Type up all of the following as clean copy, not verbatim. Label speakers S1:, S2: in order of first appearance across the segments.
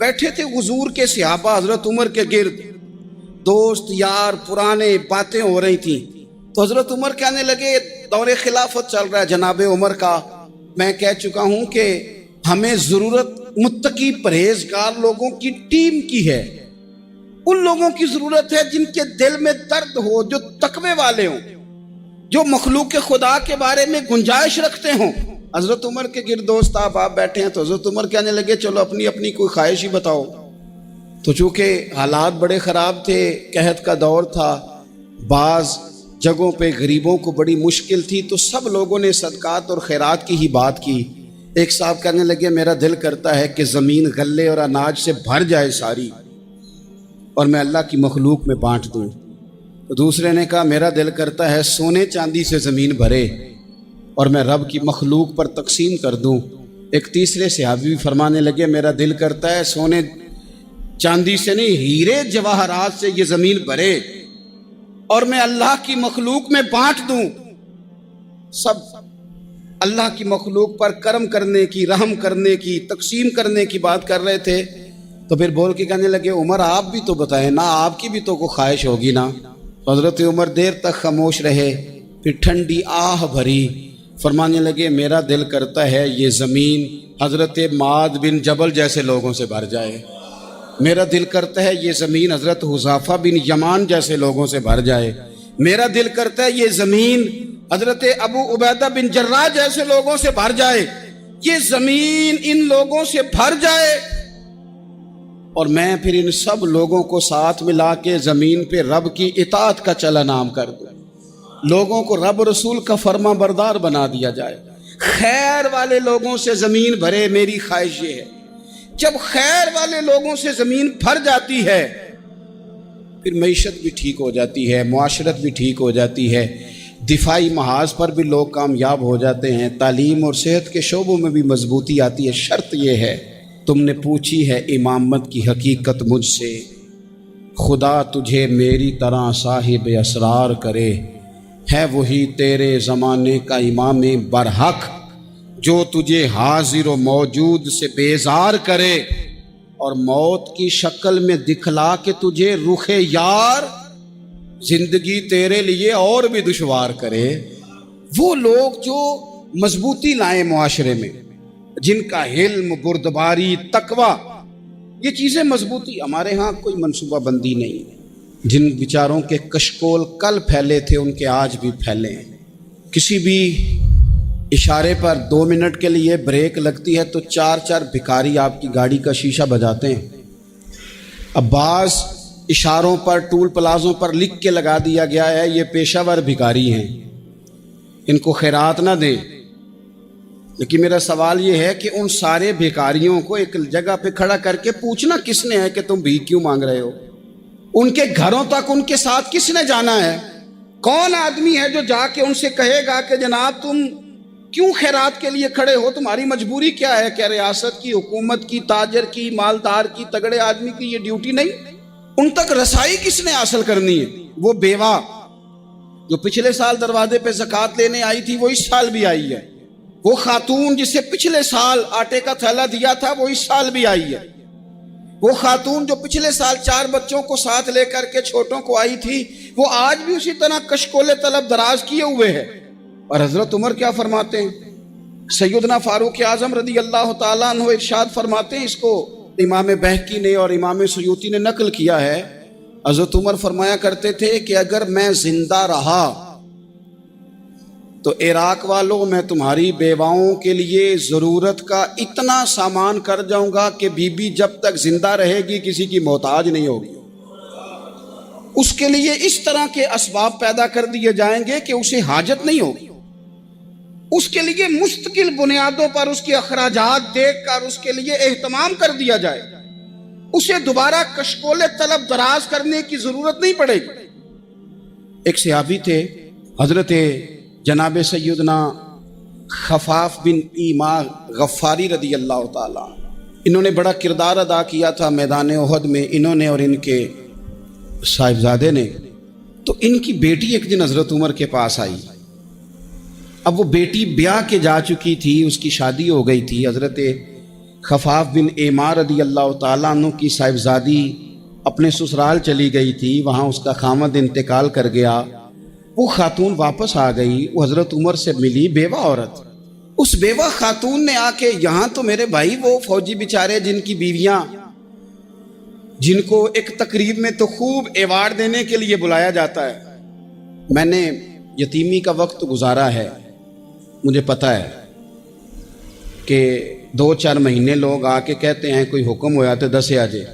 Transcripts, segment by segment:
S1: بیٹھے تھے حضور کے صحابہ حضرت عمر کے گرد، دوست یار پرانے باتیں ہو رہی تھیں، تو حضرت عمر کہنے لگے دور خلافت چل رہا ہے جناب عمر کا، میں کہہ چکا ہوں کہ ہمیں ضرورت متقی پرہیزگار لوگوں کی ٹیم کی ہے، ان لوگوں کی ضرورت ہے جن کے دل میں درد ہو، جو تقوی والے ہوں، جو مخلوق خدا کے بارے میں گنجائش رکھتے ہوں۔ حضرت عمر کے گرد دوست آپ بیٹھے ہیں، تو حضرت عمر کہنے لگے چلو اپنی اپنی کوئی خواہش ہی بتاؤ۔ تو چونکہ حالات بڑے خراب تھے، قحط کا دور تھا، بعض جگہوں پہ غریبوں کو بڑی مشکل تھی، تو سب لوگوں نے صدقات اور خیرات کی ہی بات کی۔ ایک صاحب کہنے لگے میرا دل کرتا ہے کہ زمین غلے اور اناج سے بھر جائے ساری، اور میں اللہ کی مخلوق میں بانٹ دوں۔ تو دوسرے نے کہا میرا دل کرتا ہے سونے چاندی سے زمین بھرے اور میں رب کی مخلوق پر تقسیم کر دوں۔ ایک تیسرے صحابی بھی فرمانے لگے میرا دل کرتا ہے سونے چاندی سے نہیں، ہیرے جواہرات سے یہ زمین بھرے اور میں اللہ کی مخلوق میں بانٹ دوں۔ سب اللہ کی مخلوق پر کرم کرنے کی، رحم کرنے کی، تقسیم کرنے کی بات کر رہے تھے۔ تو پھر بول کے کہنے لگے عمر آپ بھی تو بتائیں نا، آپ کی بھی تو کوئی خواہش ہوگی نا۔ حضرت عمر دیر تک خاموش رہے، پھر ٹھنڈی آہ بھری، فرمانے لگے میرا دل کرتا ہے یہ زمین حضرت معاذ بن جبل جیسے لوگوں سے بھر جائے، میرا دل کرتا ہے یہ زمین حضرت حذیفہ بن یمان جیسے لوگوں سے بھر جائے، میرا دل کرتا ہے یہ زمین حضرت ابو عبیدہ بن جراح جیسے لوگوں سے بھر جائے، یہ زمین ان لوگوں سے بھر جائے، اور میں پھر ان سب لوگوں کو ساتھ ملا کے زمین پہ رب کی اطاعت کا چلن عام کر دوں، لوگوں کو رب رسول کا فرما بردار بنا دیا جائے، خیر والے لوگوں سے زمین بھرے۔ میری خواہش یہ ہے جب خیر والے لوگوں سے زمین بھر جاتی ہے پھر معیشت بھی ٹھیک ہو جاتی ہے، معاشرت بھی ٹھیک ہو جاتی ہے، دفاعی محاذ پر بھی لوگ کامیاب ہو جاتے ہیں، تعلیم اور صحت کے شعبوں میں بھی مضبوطی آتی ہے۔ شرط یہ ہے تم نے پوچھی ہے امامت کی حقیقت مجھ سے، خدا تجھے میری طرح صاحب اسرار کرے، ہے وہی تیرے زمانے کا امام برحق جو تجھے حاضر و موجود سے بیزار کرے اور موت کی شکل میں دکھلا کے تجھے رخ یار زندگی تیرے لیے اور بھی دشوار کرے۔ وہ لوگ جو مضبوطی لائیں معاشرے میں، جن کا علم، بردباری، تقوی، یہ چیزیں مضبوطی، ہمارے ہاں کوئی منصوبہ بندی نہیں ہے۔ جن بیچاروں کے کشکول کل پھیلے تھے ان کے آج بھی پھیلے ہیں، کسی بھی اشارے پر 2 منٹ کے لیے بریک لگتی ہے تو 4 بھکاری آپ کی گاڑی کا شیشہ بجاتے ہیں۔ اب بعض اشاروں پر ٹول پلازوں پر لکھ کے لگا دیا گیا ہے یہ پیشہ ور بھکاری ہیں، ان کو خیرات نہ دیں۔ لیکن میرا سوال یہ ہے کہ ان سارے بھکاریوں کو ایک جگہ پہ کھڑا کر کے پوچھنا کس نے ہے کہ تم بھیک کیوں مانگ رہے ہو؟ ان کے گھروں تک ان کے ساتھ کس نے جانا ہے؟ کون آدمی ہے جو جا کے ان سے کہے گا کہ جناب تم کیوں خیرات کے لیے کھڑے ہو، تمہاری مجبوری کیا ہے؟ کیا ریاست کی، حکومت کی، تاجر کی، مالدار کی، تگڑے آدمی کی یہ ڈیوٹی نہیں؟ ان تک رسائی کس نے حاصل کرنی ہے؟ وہ بیوہ جو پچھلے سال دروازے پہ زکوٰۃ لینے آئی تھی وہ اس سال بھی آئی ہے، وہ خاتون جسے پچھلے سال آٹے کا تھیلا دیا تھا وہ اس سال بھی آئی ہے، وہ خاتون جو پچھلے سال 4 بچوں کو ساتھ لے کر کے چھوٹوں کو آئی تھی وہ آج بھی اسی طرح کشکول طلب دراز کیے ہوئے ہے۔ اور حضرت عمر کیا فرماتے ہیں؟ سیدنا فاروق اعظم رضی اللہ تعالیٰ عنہ ارشاد فرماتے ہیں، اس کو امام بہقی نے اور امام سیوطی نے نقل کیا ہے، حضرت عمر فرمایا کرتے تھے کہ اگر میں زندہ رہا تو عراق والوں میں تمہاری بیواؤں کے لیے ضرورت کا اتنا سامان کر جاؤں گا کہ بی بی جب تک زندہ رہے گی کسی کی محتاج نہیں ہوگی، اس کے لیے اس طرح کے اسباب پیدا کر دیے جائیں گے کہ اسے حاجت نہیں ہوگی، اس کے لیے مستقل بنیادوں پر اس کے اخراجات دیکھ کر اس کے لیے اہتمام کر دیا جائے، اسے دوبارہ کشکول طلب دراز کرنے کی ضرورت نہیں پڑے گی۔ ایک صحابی تھے حضرت جناب سیدنا خفاف بن ایما غفاری رضی اللہ تعالیٰ، انہوں نے بڑا کردار ادا کیا تھا میدان احد میں، انہوں نے اور ان کے صاحبزادے نے۔ تو ان کی بیٹی ایک دن حضرت عمر کے پاس آئی، اب وہ بیٹی بیاہ کے جا چکی تھی، اس کی شادی ہو گئی تھی، حضرت خفاف بن ایمار رضی اللہ تعالیٰ عنہ کی صاحبزادی اپنے سسرال چلی گئی تھی، وہاں اس کا خامد انتقال کر گیا۔ وہ خاتون واپس آ گئی، وہ حضرت عمر سے ملی، بیوہ عورت۔ اس بیوہ خاتون نے آ کے یہاں تو میرے بھائی وہ فوجی بیچارے جن کی بیویاں، جن کو ایک تقریب میں تو خوب ایوارڈ دینے کے لیے بلایا جاتا ہے، میں نے یتیمی کا وقت گزارا ہے، مجھے پتہ ہے کہ 2-4 مہینے لوگ آ کے کہتے ہیں کوئی حکم ہو جاتے 10 آجے،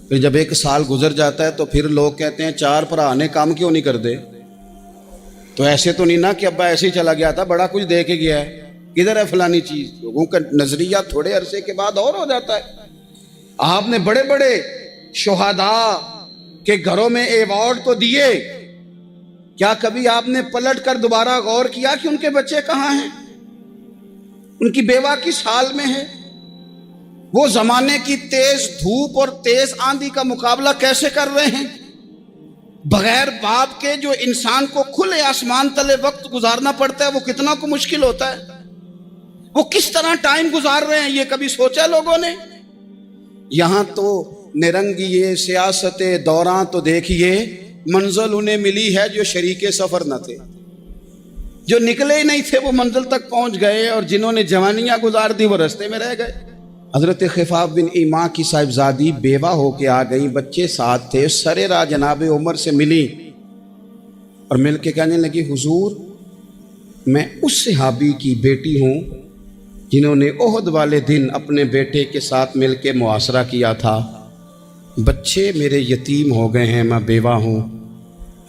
S1: پھر جب 1 سال گزر جاتا ہے تو پھر لوگ کہتے ہیں 4 بھرا نے کام کیوں نہیں کر دے۔ تو ایسے تو نہیں نا کہ ابا ایسے ہی چلا گیا تھا، بڑا کچھ دے کے گیا ہے، کدھر ہے فلانی چیز۔ لوگوں کا نظریہ تھوڑے عرصے کے بعد اور ہو جاتا ہے۔ آپ نے بڑے بڑے شہداء کے گھروں میں ایوارڈ تو دیے، کیا کبھی آپ نے پلٹ کر دوبارہ غور کیا کہ ان کے بچے کہاں ہیں، ان کی بیوہ کس حال میں ہے، وہ زمانے کی تیز دھوپ اور تیز آندھی کا مقابلہ کیسے کر رہے ہیں؟ بغیر باپ کے جو انسان کو کھلے آسمان تلے وقت گزارنا پڑتا ہے وہ کتنا کو مشکل ہوتا ہے، وہ کس طرح ٹائم گزار رہے ہیں، یہ کبھی سوچا لوگوں نے؟ یہاں تو نرنگیے سیاست دوران تو دیکھیے منزل انہیں ملی ہے جو شریک سفر نہ تھے، جو نکلے ہی نہیں تھے وہ منزل تک پہنچ گئے، اور جنہوں نے جوانیاں گزار دی وہ رستے میں رہ گئے۔ حضرت خفاف بن ایما کی صاحبزادی بیوہ ہو کے آ گئی، بچے ساتھ تھے، سر راہ جناب عمر سے ملی اور مل کے کہنے لگی حضور میں اس صحابی کی بیٹی ہوں جنہوں نے احد والے دن اپنے بیٹے کے ساتھ مل کے محاصرہ کیا تھا، بچے میرے یتیم ہو گئے ہیں، میں بیوہ ہوں۔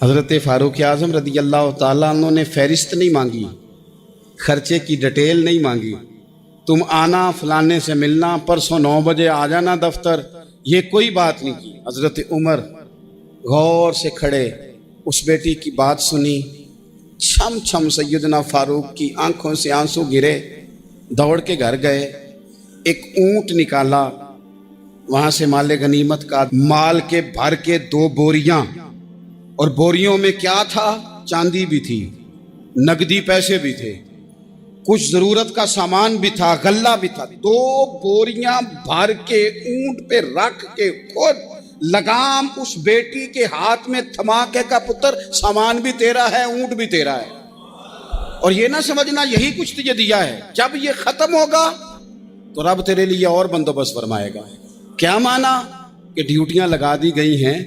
S1: حضرت فاروق اعظم رضی اللہ تعالیٰ عنہ نے فہرست نہیں مانگی، خرچے کی ڈیٹیل نہیں مانگی، تم آنا فلانے سے ملنا، پرسوں 9 بجے آ جانا دفتر، یہ کوئی بات نہیں کی۔ حضرت عمر غور سے کھڑے، اس بیٹی کی بات سنی، چھم چھم سیدنا فاروق کی آنکھوں سے آنسو گرے، دوڑ کے گھر گئے، ایک اونٹ نکالا، وہاں سے مال غنیمت کا مال کے بھر کے 2 بوریاں، اور بوریوں میں کیا تھا؟ چاندی بھی تھی، نقدی پیسے بھی تھے، کچھ ضرورت کا سامان بھی تھا، غلہ بھی تھا، 2 بوریاں بھر کے اونٹ پہ رکھ کے خود لگام اس بیٹی کے ہاتھ میں تھما کے کا پتر سامان بھی تیرا ہے، اونٹ بھی تیرا ہے، اور یہ نہ سمجھنا یہی کچھ تجھے دیا ہے، جب یہ ختم ہوگا تو رب تیرے لیے اور بندوبست فرمائے گا۔ کیا مانا؟ کہ ڈیوٹیاں لگا دی گئی ہیں،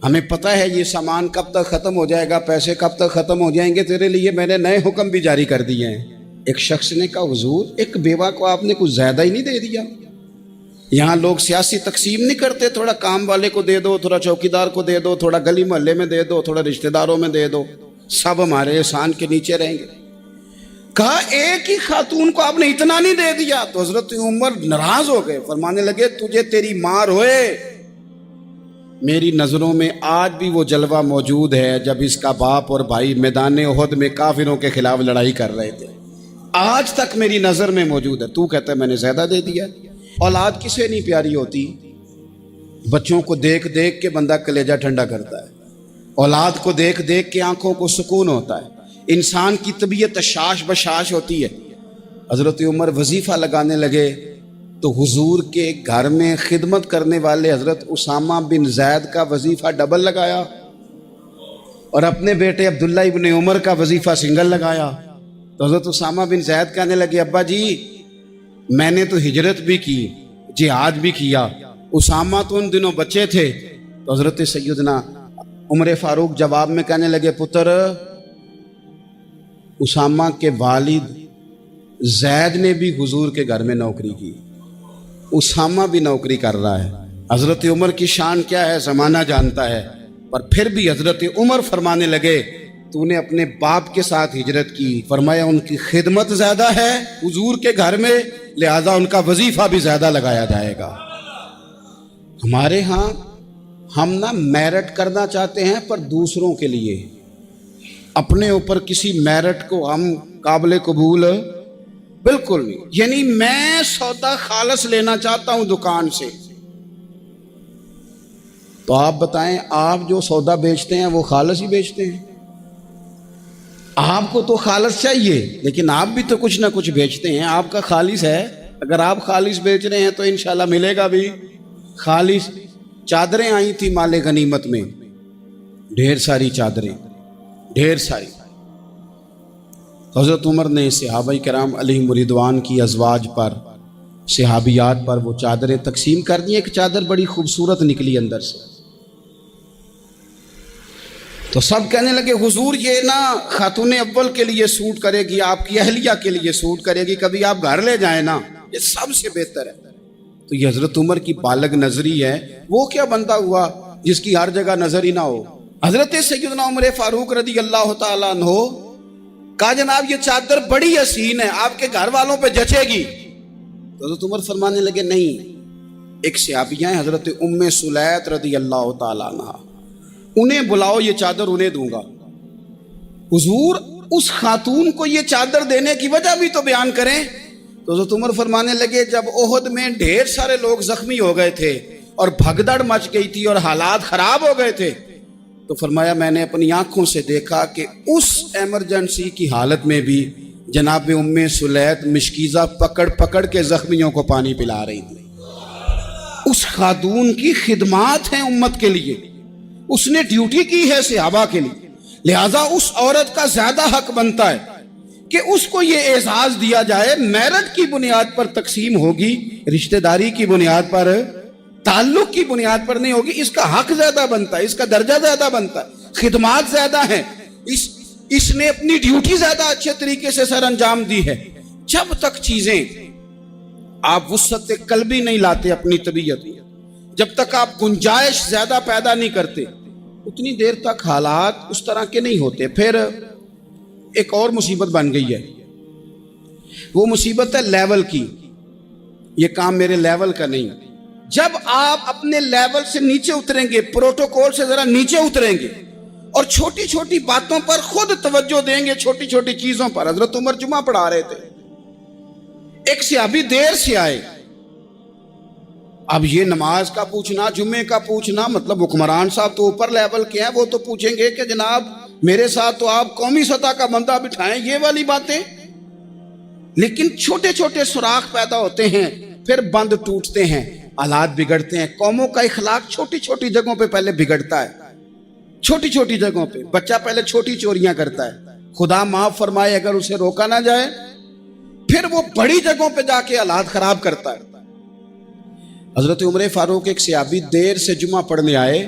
S1: ہمیں پتہ ہے یہ سامان کب تک ختم ہو جائے گا، پیسے کب تک ختم ہو جائیں گے، تیرے لیے میں نے نئے حکم بھی جاری کر دیے ہیں۔ ایک شخص نے کہا حضور ایک بیوہ کو آپ نے کچھ زیادہ ہی نہیں دے دیا؟ یہاں لوگ سیاسی تقسیم نہیں کرتے، تھوڑا کام والے کو دے دو، تھوڑا چوکیدار کو دے دو، تھوڑا گلی محلے میں دے دو، تھوڑا رشتہ داروں میں دے دو، سب ہمارے احسان کے نیچے رہیں گے۔ کہا ایک ہی خاتون کو آپ نے اتنا نہیں دے دیا؟ تو حضرت عمر ناراض ہو گئے، فرمانے لگے تجھے تیری مار ہوئے، میری نظروں میں آج بھی وہ جلوہ موجود ہے جب اس کا باپ اور بھائی میدان احد میں کافروں کے خلاف لڑائی کر رہے تھے، آج تک میری نظر میں موجود ہے۔ تو کہتا ہے میں نے زیادہ دے دیا؟ اولاد کسے نہیں پیاری ہوتی؟ بچوں کو دیکھ دیکھ کے بندہ کلیجہ ٹھنڈا کرتا ہے، اولاد کو دیکھ دیکھ کے آنکھوں کو سکون ہوتا ہے، انسان کی طبیعت شاش بشاش ہوتی ہے۔ حضرت عمر وظیفہ لگانے لگے تو حضور کے گھر میں خدمت کرنے والے حضرت اسامہ بن زید کا وظیفہ ڈبل لگایا، اور اپنے بیٹے عبداللہ ابن عمر کا وظیفہ سنگل لگایا۔ تو حضرت اسامہ بن زید کہنے لگے ابا جی میں نے تو ہجرت بھی کی، جہاد بھی کیا، اسامہ تو ان دنوں بچے تھے۔ تو حضرت سیدنا عمر فاروق جواب میں کہنے لگے پتر اسامہ کے والد زید نے بھی حضور کے گھر میں نوکری کی، اسامہ بھی نوکری کر رہا ہے۔ حضرت عمر کی شان کیا ہے زمانہ جانتا ہے، پر پھر بھی حضرت عمر فرمانے لگے تو نے اپنے باپ کے ساتھ ہجرت کی، فرمایا ان کی خدمت زیادہ ہے حضور کے گھر میں، لہذا ان کا وظیفہ بھی زیادہ لگایا جائے گا۔ ہمارے ہاں ہم نہ میرٹ کرنا چاہتے ہیں پر دوسروں کے لیے، اپنے اوپر کسی میرٹ کو ہم قابل قبول بالکل نہیں۔ یعنی میں سودا خالص لینا چاہتا ہوں دکان سے، تو آپ بتائیں آپ جو سودا بیچتے ہیں وہ خالص ہی بیچتے ہیں؟ آپ کو تو خالص چاہیے لیکن آپ بھی تو کچھ نہ کچھ بیچتے ہیں، آپ کا خالص ہے، اگر آپ خالص بیچ رہے ہیں تو انشاءاللہ ملے گا بھی خالص۔ چادریں آئی تھی مال غنیمت میں، ڈھیر ساری چادریں، ڈھیر ساری۔ حضرت عمر نے صحابہ کرام علیہم رضوان کی ازواج پر، صحابیات پر وہ چادریں تقسیم کر دی۔ ایک چادر بڑی خوبصورت نکلی اندر سے، تو سب کہنے لگے حضور یہ نا خاتون اول کے لیے سوٹ کرے گی، آپ کی اہلیہ کے لیے سوٹ کرے گی، کبھی آپ گھر لے جائیں نا، یہ سب سے بہتر ہے۔ تو یہ حضرت عمر کی بالغ نظری ہے، وہ کیا بندہ ہوا جس کی ہر جگہ نظر ہی نہ ہو۔ حضرت سیدنا عمر فاروق رضی اللہ تعالیٰ عنہ کہا جناب یہ چادر بڑی حسین ہے، آپ کے گھر والوں پہ جچے گی۔ تو حضرت عمر فرمانے لگے نہیں، ایک صحابیہ ہیں حضرت ام سلیت رضی اللہ تعالیٰ عنہ، انہیں بلاؤ، یہ چادر انہیں دوں گا۔ حضور اس خاتون کو یہ چادر دینے کی وجہ بھی تو بیان کریں۔ تو حضرت عمر فرمانے لگے جب احد میں ڈھیر سارے لوگ زخمی ہو گئے تھے اور بھگدڑ مچ گئی تھی اور حالات خراب ہو گئے تھے، تو فرمایا میں نے اپنی آنکھوں سے دیکھا کہ اس ایمرجنسی کی حالت میں بھی جناب ام سلیت مشکیزہ پکڑ پکڑ کے زخمیوں کو پانی پلا رہی تھی۔ اس خاتون کی خدمات ہیں امت کے لیے، اس نے ڈیوٹی کی ہے صحابہ کے لیے، لہٰذا اس عورت کا زیادہ حق بنتا ہے کہ اس کو یہ اعزاز دیا جائے۔ میرٹ کی بنیاد پر تقسیم ہوگی، رشتہ داری کی بنیاد پر، تعلق کی بنیاد پر نہیں ہوگی۔ اس کا حق زیادہ بنتا ہے، اس کا درجہ زیادہ بنتا ہے، خدمات زیادہ ہیں، اس نے اپنی ڈیوٹی زیادہ اچھے طریقے سے سر انجام دی ہے۔ جب تک چیزیں آپ وسعت قلبی نہیں لاتے اپنی طبیعت، جب تک آپ گنجائش زیادہ پیدا نہیں کرتے، اتنی دیر تک حالات اس طرح کے نہیں ہوتے۔ پھر ایک اور مصیبت بن گئی ہے، وہ مصیبت ہے لیول کی۔ یہ کام میرے لیول کا نہیں۔ جب آپ اپنے لیول سے نیچے اتریں گے، پروٹوکول سے ذرا نیچے اتریں گے اور چھوٹی چھوٹی باتوں پر خود توجہ دیں گے، چھوٹی چھوٹی چیزوں پر۔ حضرت عمر جمعہ پڑھا رہے تھے، ایک صحابی دیر سے آئے۔ اب یہ نماز کا پوچھنا، جمعے کا پوچھنا، مطلب حکمران صاحب تو اوپر لیول کے ہیں، وہ تو پوچھیں گے کہ جناب میرے ساتھ تو آپ قومی سطح کا بندہ بٹھائیں، یہ والی باتیں۔ لیکن چھوٹے چھوٹے سوراخ پیدا ہوتے ہیں، پھر بند ٹوٹتے ہیں، حالات بگڑتے ہیں۔ قوموں کا اخلاق چھوٹی چھوٹی جگہوں پہ پہلے بگڑتا ہے، چھوٹی چھوٹی جگہوں پہ۔ بچہ پہلے چھوٹی چوریاں کرتا ہے، خدا معاف فرمائے اگر اسے روکا نہ جائے، پھر وہ بڑی جگہوں پہ جا کے حالات خراب کرتا ہے۔ حضرت عمر فاروق ایک صحابی دیر سے جمعہ پڑھنے آئے،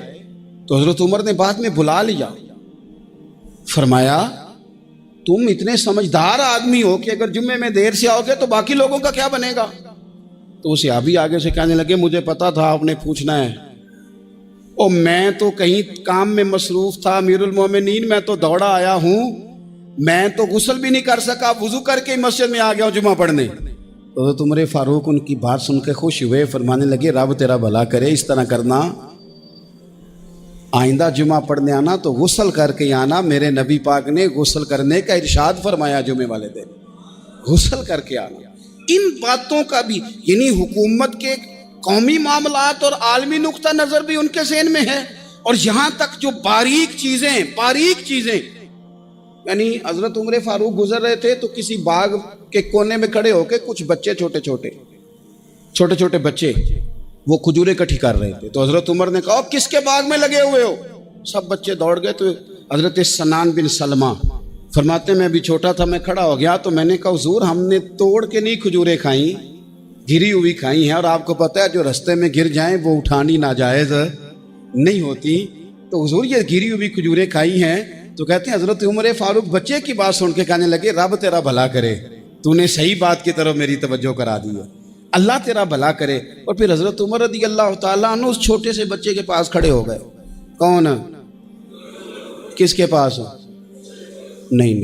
S1: تو حضرت عمر نے بعد میں بلا لیا، فرمایا تم اتنے سمجھدار آدمی ہو کہ اگر جمعے میں دیر سے آؤ گے تو باقی لوگوں کا کیا بنے گا؟ تو وہ صحابی آگے سے کہنے لگے مجھے پتا تھا آپ نے پوچھنا ہے، اور میں تو کہیں کام میں مصروف تھا، امیر المومنین میں تو دوڑا آیا ہوں، میں تو غسل بھی نہیں کر سکا، وضو کر کے مسجد میں آ گیا ہوں جمعہ پڑھنے۔ تو حضرت عمر فاروق ان کی بات سن کے خوش ہوئے، فرمانے لگے رب تیرا بھلا کرے، اس طرح کرنا، آئندہ جمعہ پڑھنے آنا تو غسل کر کے آنا، میرے نبی پاک نے غسل کرنے کا ارشاد فرمایا جمعے والے دن، غسل کر کے آنا۔ ان باتوں کا بھی، یعنی حکومت کے قومی معاملات اور عالمی نقطہ نظر بھی ان کے ذہن میں ہے، اور یہاں تک جو باریک چیزیں، یعنی حضرت عمر فاروق گزر رہے تھے تو کسی باغ کے کونے میں کھڑے ہو کے کچھ بچے چھوٹے چھوٹے بچے وہ کھجوریں اکٹھی کر رہے تھے، تو حضرت عمر نے کہا کس کے باغ میں لگے ہوئے ہو؟ سب بچے دوڑ گئے، تو حضرت سنان بن سلمہ فرماتے میں بھی چھوٹا تھا، میں کھڑا ہو گیا تو میں نے کہا حضور ہم نے توڑ کے نہیں کھجوریں کھائیں، گری ہوئی کھائی ہیں، اور آپ کو پتہ ہے جو رستے میں گر جائیں وہ اٹھانی ناجائز نہیں ہوتی، تو حضور یہ گری ہوئی کھجوریں کھائی ہیں۔ تو کہتے ہیں حضرت عمر فاروق بچے کی بات سن کے کہنے لگے رب تیرا بھلا کرے، تو نے صحیح بات کی طرف میری توجہ کرا دی ہے، اللہ تیرا بھلا کرے۔ اور پھر حضرت عمر رضی اللہ تعالیٰ عنہ اس چھوٹے سے بچے کے پاس کھڑے ہو گئے۔ کون؟ کس کے پاس؟ نہیں،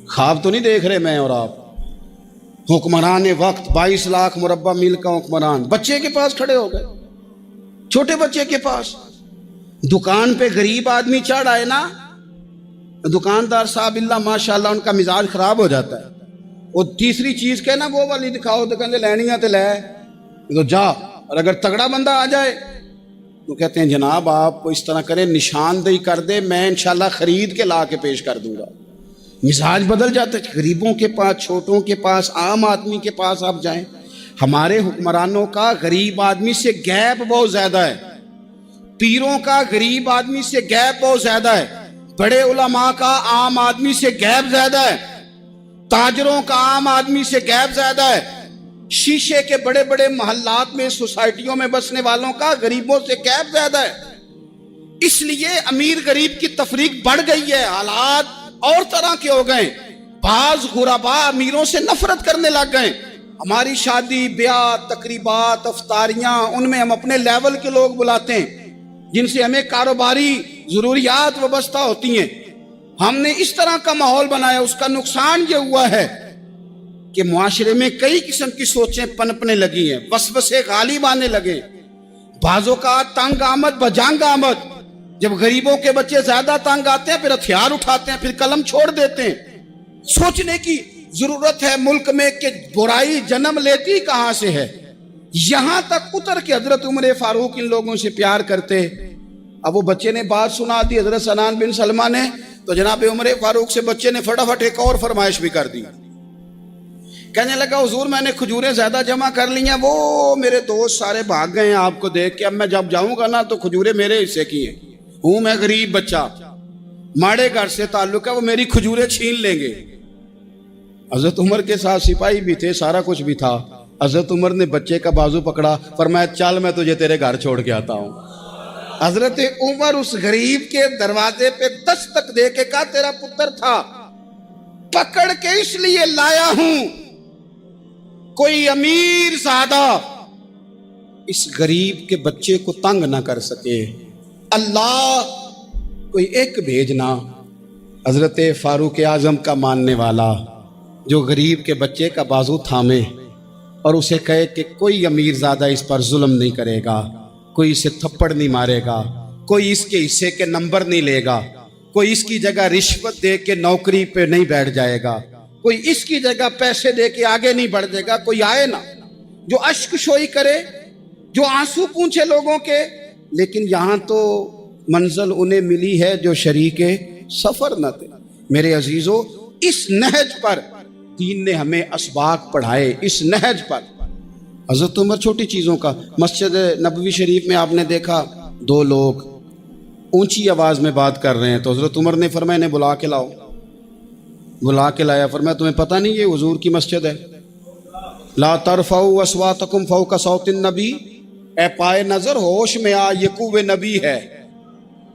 S1: خواب تو نہیں دیکھ رہے میں اور آپ، حکمران وقت 22 لاکھ مربع میل کا حکمران بچے کے پاس کھڑے ہو گئے، چھوٹے بچے کے پاس۔ دکان پہ غریب آدمی چڑھ آئے نا، دکاندار صاحب اللہ ماشاءاللہ ان کا مزاج خراب ہو جاتا ہے، اور تیسری چیز کہنا وہ والی دکھاؤ تو کہتے لینیاں تے لے تو جا، اور اگر تگڑا بندہ آ جائے تو کہتے ہیں جناب آپ اس طرح کریں نشاندہی کر دے، میں انشاءاللہ خرید کے لا کے پیش کر دوں گا۔ مزاج بدل جاتا ہے، غریبوں کے پاس، چھوٹوں کے پاس، عام آدمی کے پاس آپ جائیں۔ ہمارے حکمرانوں کا غریب آدمی سے گیپ بہت زیادہ ہے، پیروں کا غریب آدمی سے گیپ بہت زیادہ ہے، بڑے علماء کا عام آدمی سے گیپ زیادہ ہے، تاجروں کا عام آدمی سے گیپ زیادہ ہے، شیشے کے بڑے بڑے محلات میں سوسائٹیوں میں بسنے والوں کا غریبوں سے گیپ زیادہ ہے۔ اس لیے امیر غریب کی تفریق بڑھ گئی ہے، حالات اور طرح کے ہو گئے، بعض غربا امیروں سے نفرت کرنے لگ گئے۔ ہماری شادی بیاہ تقریبات افطاریاں ان میں ہم اپنے لیول کے لوگ بلاتے ہیں جن سے ہمیں کاروباری ضروریات وابستہ ہوتی ہیں، ہم نے اس طرح کا ماحول بنایا۔ اس کا نقصان یہ ہوا ہے کہ معاشرے میں کئی قسم کی سوچیں پنپنے لگی ہیں، وسوسے غالب آنے لگے، بعضوں کا تنگ آمد بجنگ آمد۔ جب غریبوں کے بچے زیادہ تنگ آتے ہیں پھر ہتھیار اٹھاتے ہیں، پھر قلم چھوڑ دیتے ہیں۔ سوچنے کی ضرورت ہے ملک میں کہ برائی جنم لیتی کہاں سے ہے۔ یہاں تک اتر کے حضرت عمر فاروق ان لوگوں سے پیار کرتے۔ اب وہ بچے نے بات سنا دی حضرت سنان بن سلمہ نے، تو جناب عمر فاروق سے بچے نے فٹافٹ ایک اور فرمائش بھی کر دی۔ کہنے لگا حضور میں نے کھجوریں زیادہ جمع کر لی ہیں، وہ میرے دوست سارے بھاگ گئے ہیں آپ کو دیکھ کے، اب میں جب جاؤں گا نا تو کھجوریں میرے حصے کی ہیں، ہوں میں غریب بچہ، ماڑے گھر سے تعلق ہے، وہ میری کھجوریں چھین لیں گے۔ حضرت عمر کے ساتھ سپاہی بھی تھے، سارا کچھ بھی تھا۔ حضرت عمر نے بچے کا بازو پکڑا، فرمایا چل میں تجھے تیرے گھر چھوڑ کے آتا ہوں۔ حضرت عمر اس غریب کے دروازے پہ دستک دے کے کہا تیرا پتر تھا، پکڑ کے اس لیے لایا ہوں کوئی امیر زادہ اس غریب کے بچے کو تنگ نہ کر سکے، اللہ کوئی ایک بھیجنا۔ حضرت فاروق اعظم کا ماننے والا جو غریب کے بچے کا بازو تھامے اور اسے کہے کہ کوئی امیر زادہ اس پر ظلم نہیں کرے گا، کوئی اسے تھپڑ نہیں مارے گا، کوئی اس کے حصے کے نمبر نہیں لے گا، کوئی اس کی جگہ رشوت دے کے نوکری پہ نہیں بیٹھ جائے گا، کوئی اس کی جگہ پیسے دے کے آگے نہیں بڑھ جائے گا، کوئی آئے نا جو اشک شوئی کرے، جو آنسو پونچھے لوگوں کے۔ لیکن یہاں تو منزل انہیں ملی ہے جو شریک سفر نہ تھے۔ میرے عزیزو، اس نہج پر دین نے ہمیں اسباق پڑھائے، اس نہج پر۔ حضرت عمر چھوٹی چیزوں کا، مسجد نبوی شریف میں آپ نے دیکھا دو لوگ اونچی آواز میں بات کر رہے ہیں، تو حضرت عمر نے فرمایا انہیں بلا کے لاؤ۔ بلا کے لایا، فرمایا تمہیں پتہ نہیں یہ حضور کی مسجد ہے؟ لا ترفعوا اصواتکم فوق صوت النبی، اے پائے نظر ہوش میں آ، یہ کوہ نبی ہے،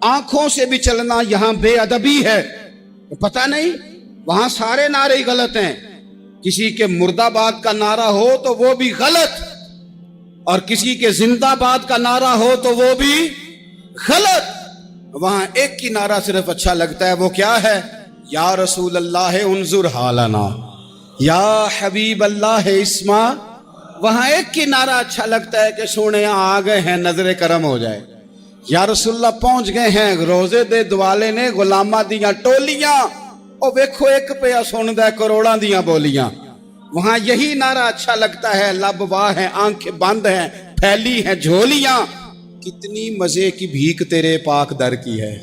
S1: آنکھوں سے بھی چلنا یہاں بے ادبی ہے۔ پتہ نہیں وہاں سارے نعرے ہی غلط ہیں، کسی کے مرد آباد کا نعرہ ہو تو وہ بھی غلط، اور کسی کے زندہ آباد کا نعرہ ہو تو وہ بھی غلط۔ وہاں ایک ہی نعرہ صرف اچھا لگتا ہے، وہ کیا ہے؟ یا رسول اللہ انظر حالنا، یا حبیب اللہ اسما۔ وہاں ایک ہی نعرہ اچھا لگتا ہے کہ سونے آ گئے ہیں، نظر کرم ہو جائے، یا رسول اللہ پہنچ گئے ہیں، روزے دے دوالے نے غلامہ دیاں ٹولیاں، او ویکھو ایک پہ سن دے کروڑاں دیاں بولیاں۔ وہاں یہی نعرہ اچھا لگتا ہے، لب واہ ہیں، آنکھیں بند ہیں، پھیلی ہیں جھولیاں، کتنی مزے کی بھیک تیرے پاک در کی ہے۔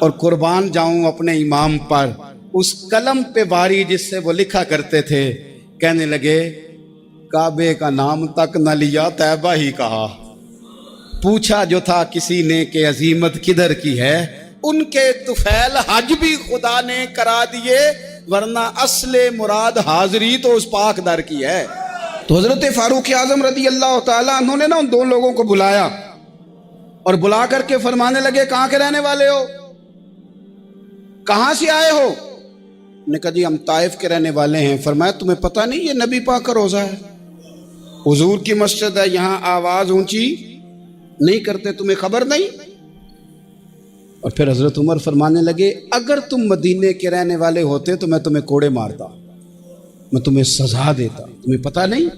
S1: اور قربان جاؤں اپنے امام پر، اس قلم پہ باری جس سے وہ لکھا کرتے تھے، کہنے لگے کعبے کا نام تک نہ لیا، طیبہ ہی کہا، پوچھا جو تھا کسی نے کہ عظیمت کدھر کی ہے، ان کے طفیل حج بھی خدا نے کرا دیے، ورنہ اصل مراد حاضری تو اس پاک در کی ہے۔ تو حضرت فاروق اعظم رضی اللہ تعالیٰ عنہ نے نا ان دو لوگوں کو بلایا اور بلا کر کے فرمانے لگے کہاں کے رہنے والے ہو، کہاں سے آئے ہو؟ نے کہا جی ہم طائف کے رہنے والے ہیں۔ فرمایا تمہیں پتہ نہیں یہ نبی پاک کا روزہ ہے، حضور کی مسجد ہے، یہاں آواز اونچی نہیں کرتے، تمہیں خبر نہیں؟ اور پھر حضرت عمر فرمانے لگے اگر تم مدینے کے رہنے والے ہوتے تو میں تمہیں کوڑے مارتا، میں تمہیں سزا دیتا، تمہیں پتہ نہیں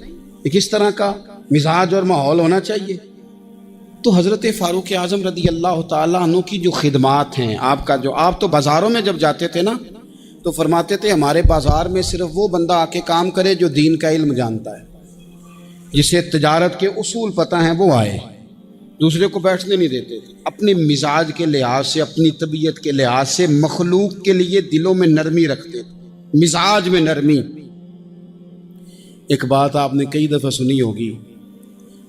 S1: کہ کس طرح کا مزاج اور ماحول ہونا چاہیے۔ تو حضرت فاروق اعظم رضی اللہ تعالیٰ عنہ کی جو خدمات ہیں، آپ تو بازاروں میں جب جاتے تھے نا تو فرماتے تھے ہمارے بازار میں صرف وہ بندہ آ کے کام کرے جو دین کا علم جانتا ہے، جسے تجارت کے اصول پتہ ہیں وہ آئے، دوسرے کو بیٹھنے نہیں دیتے تھے۔ اپنے مزاج کے لحاظ سے، اپنی طبیعت کے لحاظ سے مخلوق کے لیے دلوں میں نرمی رکھتے تھے، مزاج میں نرمی۔ ایک بات آپ نے کئی دفعہ سنی ہوگی،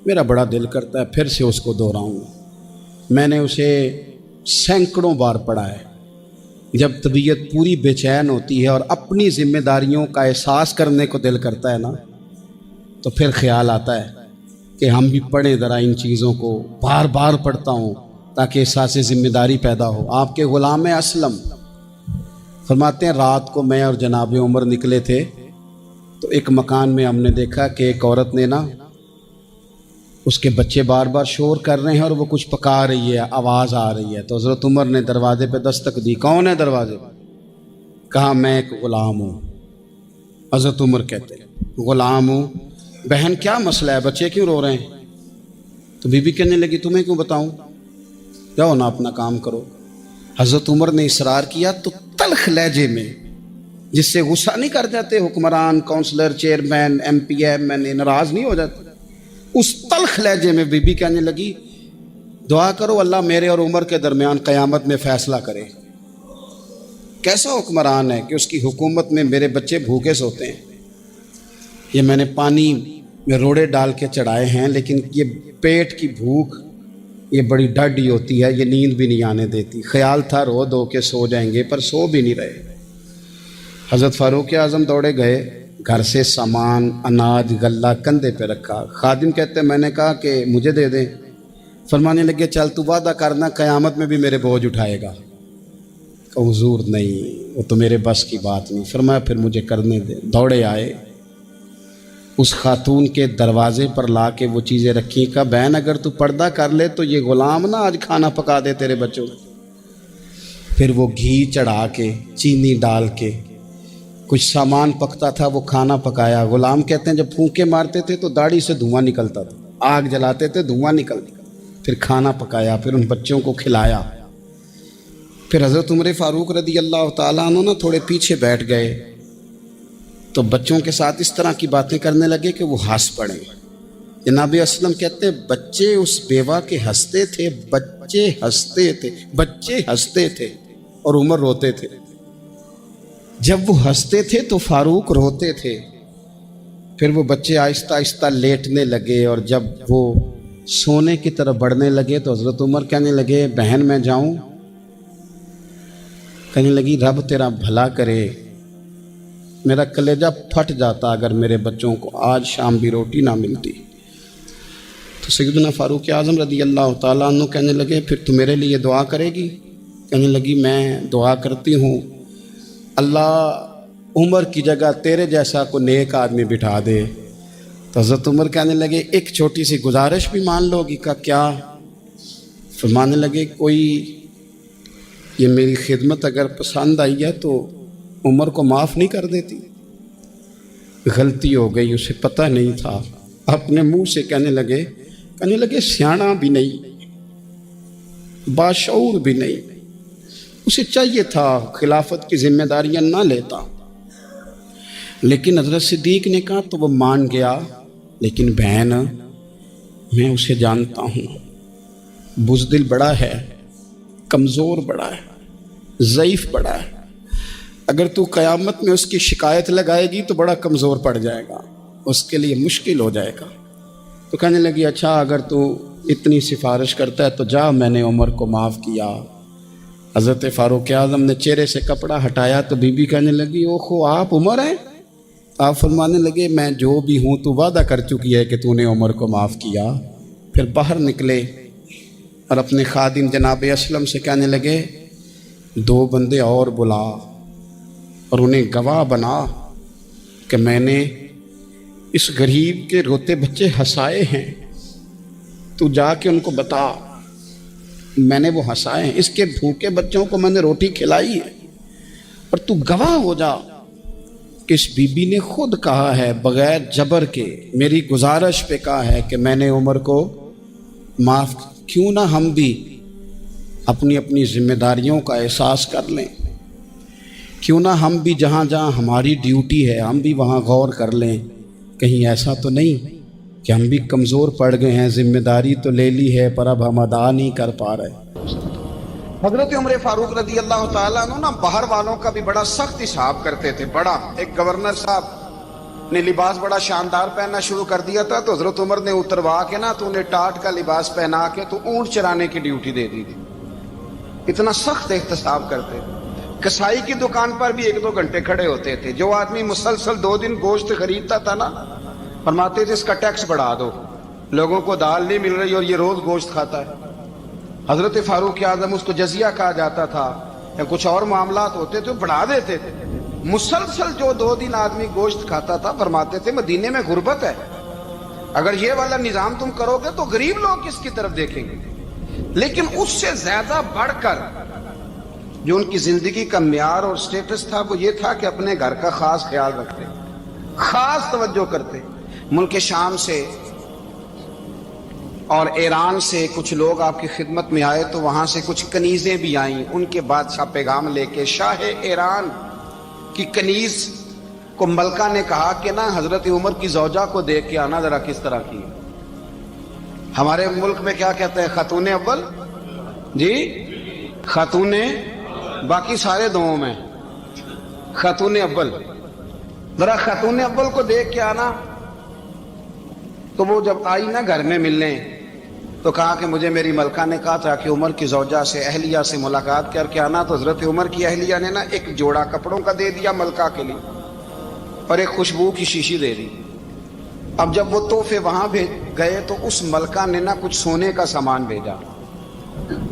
S1: میرا بڑا دل کرتا ہے پھر سے اس کو دہراؤں. میں نے اسے سینکڑوں بار پڑھا ہے. جب طبیعت پوری بے چین ہوتی ہے اور اپنی ذمہ داریوں کا احساس کرنے کو دل کرتا ہے نا، تو پھر خیال آتا ہے کہ ہم بھی پڑھیں ذرا ان چیزوں کو. بار بار پڑھتا ہوں تاکہ احساس ذمہ داری پیدا ہو. آپ کے غلام اسلم فرماتے ہیں رات کو میں اور جناب عمر نکلے تھے تو ایک مکان میں ہم نے دیکھا کہ ایک عورت نے نا، اس کے بچے بار بار شور کر رہے ہیں اور وہ کچھ پکا رہی ہے، آواز آ رہی ہے. تو حضرت عمر نے دروازے پہ دستک دی. کون ہے دروازے پہ؟ کہا میں ایک غلام ہوں. حضرت عمر کہتے ہیں غلام ہوں؟ بہن کیا مسئلہ ہے، بچے کیوں رو رہے ہیں؟ تو بی بی کہنے لگی تمہیں کیوں بتاؤں، جاؤ نا اپنا کام کرو. حضرت عمر نے اصرار کیا تو تلخ لہجے میں، جس سے غصہ نہیں کر جاتے حکمران، councillor, chairman, M P M N A ناراض نہیں ہو جاتے، اس تلخ لہجے میں بی بی کہنے لگی دعا کرو اللہ میرے اور عمر کے درمیان قیامت میں فیصلہ کرے. کیسا حکمران ہے کہ اس کی حکومت میں میرے بچے بھوکے سوتے ہیں. یہ میں نے پانی میں روڑے ڈال کے چڑھائے ہیں، لیکن یہ پیٹ کی بھوک یہ بڑی ڈاڈی ہوتی ہے، یہ نیند بھی نہیں آنے دیتی. خیال تھا رو دو کے سو جائیں گے، پر سو بھی نہیں رہے. حضرت فاروق اعظم دوڑے گئے، گھر سے سامان، اناج، غلہ کندھے پہ رکھا. خادم کہتے میں نے کہا کہ مجھے دے دیں. فرمانے لگے چل تو وعدہ کرنا قیامت میں بھی میرے بوجھ اٹھائے گا. کہ حضور نہیں، وہ تو میرے بس کی بات نہیں. فرمایا پھر مجھے کرنے دے. دوڑے آئے، اس خاتون کے دروازے پر لا کے وہ چیزیں رکھی. کہا بہن اگر تو پردہ کر لے تو یہ غلام نہ آج کھانا پکا دے تیرے بچوں. پھر وہ گھی چڑھا کے، چینی ڈال کے، کچھ سامان پکتا تھا وہ کھانا پکایا. غلام کہتے ہیں جب پھونکے مارتے تھے تو داڑھی سے دھواں نکلتا تھا، آگ جلاتے تھے دھواں نکلتا. پھر کھانا پکایا، پھر ان بچوں کو کھلایا. پھر حضرت عمر فاروق رضی اللہ تعالیٰ عنہ نا تھوڑے پیچھے بیٹھ گئے تو بچوں کے ساتھ اس طرح کی باتیں کرنے لگے کہ وہ ہنس پڑے. جناب اسلم کہتے ہیں بچے اس بیوہ کے ہنستے تھے، بچے ہنستے تھے اور عمر روتے تھے. جب وہ ہنستے تھے تو فاروق روتے تھے. پھر وہ بچے آہستہ آہستہ لیٹنے لگے، اور جب وہ سونے کی طرف بڑھنے لگے تو حضرت عمر کہنے لگے بہن میں جاؤں؟ کہنے لگی رب تیرا بھلا کرے، میرا کلیجہ پھٹ جاتا اگر میرے بچوں کو آج شام بھی روٹی نہ ملتی. تو سیدنا فاروق اعظم رضی اللہ تعالیٰ عنہ کہنے لگے پھر تو میرے لیے دعا کرے گی؟ کہنے لگی میں دعا کرتی ہوں اللہ عمر کی جگہ تیرے جیسا کو نیک آدمی بٹھا دے. تو حضرت عمر کہنے لگے ایک چھوٹی سی گزارش بھی مان لو گی؟ کا کیا؟ فرمانے لگے کوئی یہ میری خدمت اگر پسند آئی ہے تو عمر کو معاف نہیں کر دیتی؟ غلطی ہو گئی، اسے پتہ نہیں تھا. اپنے منہ سے کہنے لگے سیاںا بھی نہیں، باشعور بھی نہیں، اسے چاہیے تھا خلافت کی ذمہ داریاں نہ لیتا. لیکن حضرت صدیق نے کہا تو وہ مان گیا. لیکن بہن میں اسے جانتا ہوں، بزدل بڑا ہے، کمزور بڑا ہے، ضعیف بڑا ہے. اگر تو قیامت میں اس کی شکایت لگائے گی تو بڑا کمزور پڑ جائے گا، اس کے لیے مشکل ہو جائے گا. تو کہنے لگی اچھا اگر تو اتنی سفارش کرتا ہے تو جا، میں نے عمر کو معاف کیا. حضرت فاروق اعظم نے چہرے سے کپڑا ہٹایا تو بی بی کہنے لگی اوہو آپ عمر ہیں؟ آپ فرمانے لگے میں جو بھی ہوں تو وعدہ کر چکی ہے کہ تو نے عمر کو معاف کیا. پھر باہر نکلے اور اپنے خادم جناب اسلم سے کہنے لگے 2 بندے اور بلا اور انہیں گواہ بنا کہ میں نے اس غریب کے روتے بچے ہنسائے ہیں. تو جا کے ان کو بتا میں نے وہ ہنسائے ہیں، اس کے بھوکے بچوں کو میں نے روٹی کھلائی ہے. اور تو گواہ ہو جا کہ اس بی بی نے خود کہا ہے بغیر جبر کے، میری گزارش پہ کہا ہے کہ میں نے عمر کو معاف. کیوں نہ ہم بھی اپنی اپنی ذمہ داریوں کا احساس کر لیں؟ کیوں نہ ہم بھی جہاں جہاں ہماری ڈیوٹی ہے ہم بھی وہاں غور کر لیں؟ کہیں ایسا تو نہیں کہ ہم بھی کمزور پڑ گئے ہیں، ذمہ داری تو لے لی ہے پر اب ہم ادا نہیں کر پا رہے. حضرت عمر فاروق رضی اللہ تعالیٰ عنہ نا باہر والوں کا بھی بڑا سخت حساب کرتے تھے. بڑا ایک گورنر صاحب نے لباس بڑا شاندار پہننا شروع کر دیا تھا تو حضرت عمر نے اتروا کے نا تو انہیں ٹاٹ کا لباس پہنا کے تو اونٹ چرانے کی ڈیوٹی دے دی تھی. اتنا سخت احتساب کرتے. کسائی کی دکان پر بھی 1-2 گھنٹے کھڑے ہوتے تھے. جو آدمی مسلسل 2 دن گوشت خریدتا تھا نا فرماتے تھے اس کا ٹیکس بڑھا دو, لوگوں کو دال نہیں مل رہی اور یہ روز گوشت کھاتا ہے. حضرت فاروق اعظم اس کو جزیہ کہا جاتا تھا یا کچھ اور معاملات ہوتے تھے بڑھا دیتے تھے. مسلسل جو 2 دن آدمی گوشت کھاتا تھا فرماتے تھے مدینے میں غربت ہے, اگر یہ والا نظام تم کرو گے تو غریب لوگ کس کی طرف دیکھیں گے. لیکن اس سے زیادہ بڑھ کر جو ان کی زندگی کا معیار اور سٹیٹس تھا وہ یہ تھا کہ اپنے گھر کا خاص خیال رکھتے, خاص توجہ کرتے. ملک شام سے اور ایران سے کچھ لوگ آپ کی خدمت میں آئے تو وہاں سے کچھ کنیزیں بھی آئیں. ان کے بادشاہ پیغام لے کے شاہ ایران کی کنیز کو ملکہ نے کہا کہ نا حضرت عمر کی زوجہ کو دیکھ کے آنا ذرا کس طرح کی. ہمارے ملک میں کیا کہتے ہیں خاتون اول, جی خاتون, باقی سارے دووں میں خاتون اول, ذرا خاتون اول کو دیکھ کے آنا. تو وہ جب آئی نا گھر میں ملنے تو کہا کہ مجھے میری ملکہ نے کہا تھا کہ عمر کی زوجہ سے اہلیہ سے ملاقات کر کے آنا. تو حضرت عمر کی اہلیہ نے نا ایک جوڑا کپڑوں کا دے دیا ملکہ کے لیے اور ایک خوشبو کی شیشی دے دی. اب جب وہ تحفے وہاں گئے تو اس ملکہ نے نا کچھ سونے کا سامان بھیجا,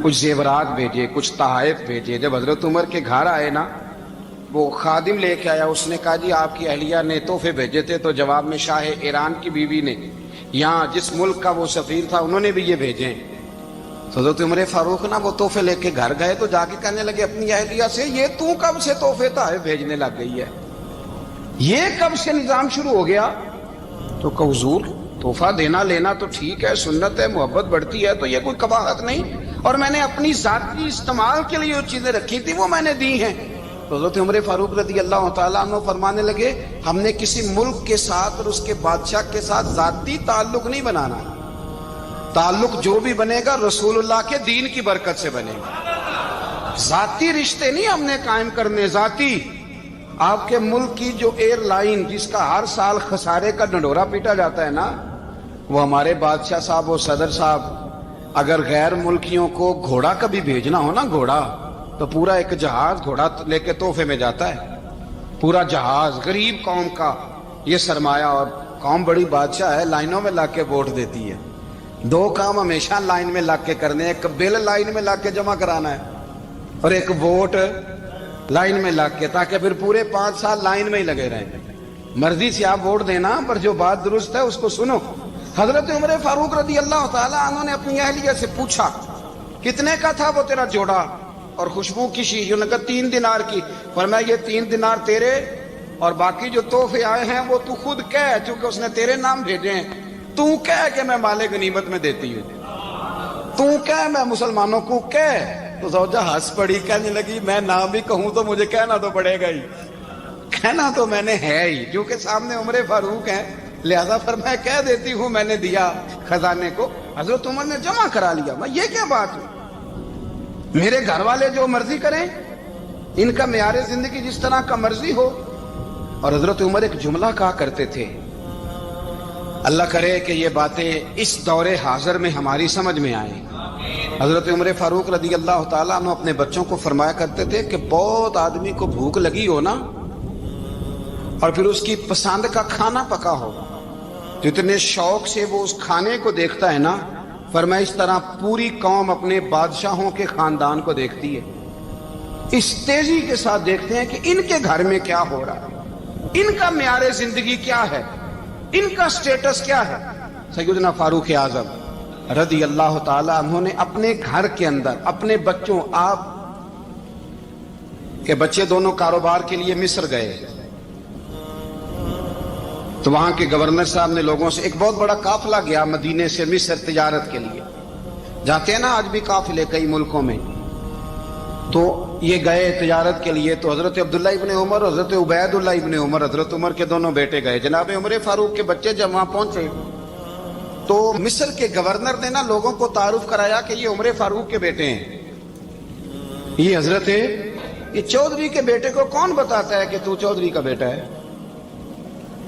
S1: کچھ زیورات بھیجے, کچھ تحائف بھیجے. جب حضرت عمر کے گھر آئے نا وہ خادم لے کے آیا, اس نے کہا جی آپ کی اہلیہ نے تحفے بھیجے تھے. تو جواب میں شاہ ایران کی بیوی نے یہاں جس ملک کا وہ سفیر تھا انہوں نے بھی یہ بھیجے. حضرت عمر فاروق نا وہ تحفے لے کے گھر گئے تو جا کے کہنے لگے اپنی اہلیہ سے یہ تو کب سے تحفے تحائف بھیجنے لگ گئی ہے, یہ کب سے نظام شروع ہو گیا؟ تو کہ حضور تحفہ دینا لینا تو ٹھیک ہے, سنت ہے, محبت بڑھتی ہے, تو یہ کوئی قباحت نہیں, اور میں نے اپنی ذاتی استعمال کے لیے جو چیزیں رکھی تھی وہ میں نے دی ہیں. تو حضرت عمر فاروق رضی اللہ تعالیٰ عنہ فرمانے لگے ہم نے کسی ملک کے ساتھ اور اس کے بادشاہ کے ساتھ ذاتی تعلق نہیں بنانا, تعلق جو بھی بنے گا رسول اللہ کے دین کی برکت سے بنے گا. ذاتی رشتے نہیں ہم نے قائم کرنے, ذاتی. آپ کے ملک کی جو ایئر لائن جس کا ہر سال خسارے کا ڈنڈورا پیٹا جاتا ہے نا, وہ ہمارے بادشاہ صاحب و صدر صاحب اگر غیر ملکیوں کو گھوڑا کبھی بھیجنا ہو نا, گھوڑا, تو پورا ایک جہاز گھوڑا لے کے تحفے میں جاتا ہے, پورا جہاز. غریب قوم کا یہ سرمایہ, اور قوم بڑی بادشاہ ہے, لائنوں میں لگ کے ووٹ دیتی ہے. 2 کام ہمیشہ لائن میں لگ کے کرنے, ایک بل لائن میں لگ کے جمع کرانا ہے اور ایک ووٹ لائن میں لگ کے, تاکہ پھر پورے 5 سال لائن میں ہی لگے رہیں. مرضی سے آپ ووٹ دینا, پر جو بات درست ہے اس کو سنو. حضرت عمر فاروق رضی اللہ تعالیٰ عنہ نے اپنی اہلیہ سے پوچھا کتنے کا تھا وہ تیرا جوڑا اور خوشبو کی شیشی؟ انہوں نے کہا 3 دینار کی. فرمایا یہ 3 دینار تیرے اور باقی جو تحفے آئے ہیں وہ تو خود کہہ, چونکہ اس نے تیرے نام بھیجے ہیں, تو کہہ کہ میں مال غنیمت میں دیتی ہوں, تو کہہ میں مسلمانوں کو کہہ. تو زوجہ ہنس پڑی, کہنے لگی میں نہ بھی کہوں تو مجھے کہنا تو پڑے گا ہی, کہنا تو میں نے ہے ہی, کیونکہ سامنے عمر فاروق ہیں, لہذا فرمایا کہہ دیتی ہوں میں نے دیا خزانے کو. حضرت عمر نے جمع کرا لیا. میں یہ کیا بات ہے, میرے گھر والے جو مرضی کریں, ان کا معیار زندگی جس طرح کا مرضی ہو. اور حضرت عمر ایک جملہ کہا کرتے تھے, اللہ کرے کہ یہ باتیں اس دور حاضر میں ہماری سمجھ میں آئیں. حضرت عمر فاروق رضی اللہ تعالیٰ عنہ اپنے بچوں کو فرمایا کرتے تھے کہ بہت آدمی کو بھوک لگی ہو نا, اور پھر اس کی پسند کا کھانا پکا ہو, جتنے شوق سے وہ اس کھانے کو دیکھتا ہے نا, فرمایا اس طرح پوری قوم اپنے بادشاہوں کے خاندان کو دیکھتی ہے, اس تیزی کے ساتھ دیکھتے ہیں کہ ان کے گھر میں کیا ہو رہا ہے, ان کا معیار زندگی کیا ہے, ان کا سٹیٹس کیا ہے. سیدنا فاروق اعظم رضی اللہ تعالی عنہ نے اپنے گھر کے اندر اپنے بچوں, آپ کے بچے دونوں کاروبار کے لیے مصر گئے تو وہاں کے گورنر صاحب نے لوگوں سے, ایک بہت بڑا قافلہ گیا مدینے سے مصر تجارت کے لیے, جاتے ہیں نا آج بھی قافلے کئی ملکوں میں, تو یہ گئے تجارت کے لیے. تو حضرت عبداللہ ابن عمر اور حضرت عبید اللہ ابن عمر, حضرت عمر کے دونوں بیٹے گئے. جناب عمر فاروق کے بچے جب وہاں پہنچے تو مصر کے گورنر نے نا لوگوں کو تعارف کرایا کہ یہ عمر فاروق کے بیٹے ہیں, یہ حضرت یہ چودھری کے بیٹے کو کون بتاتا ہے کہ تو چودھری کا بیٹا ہے.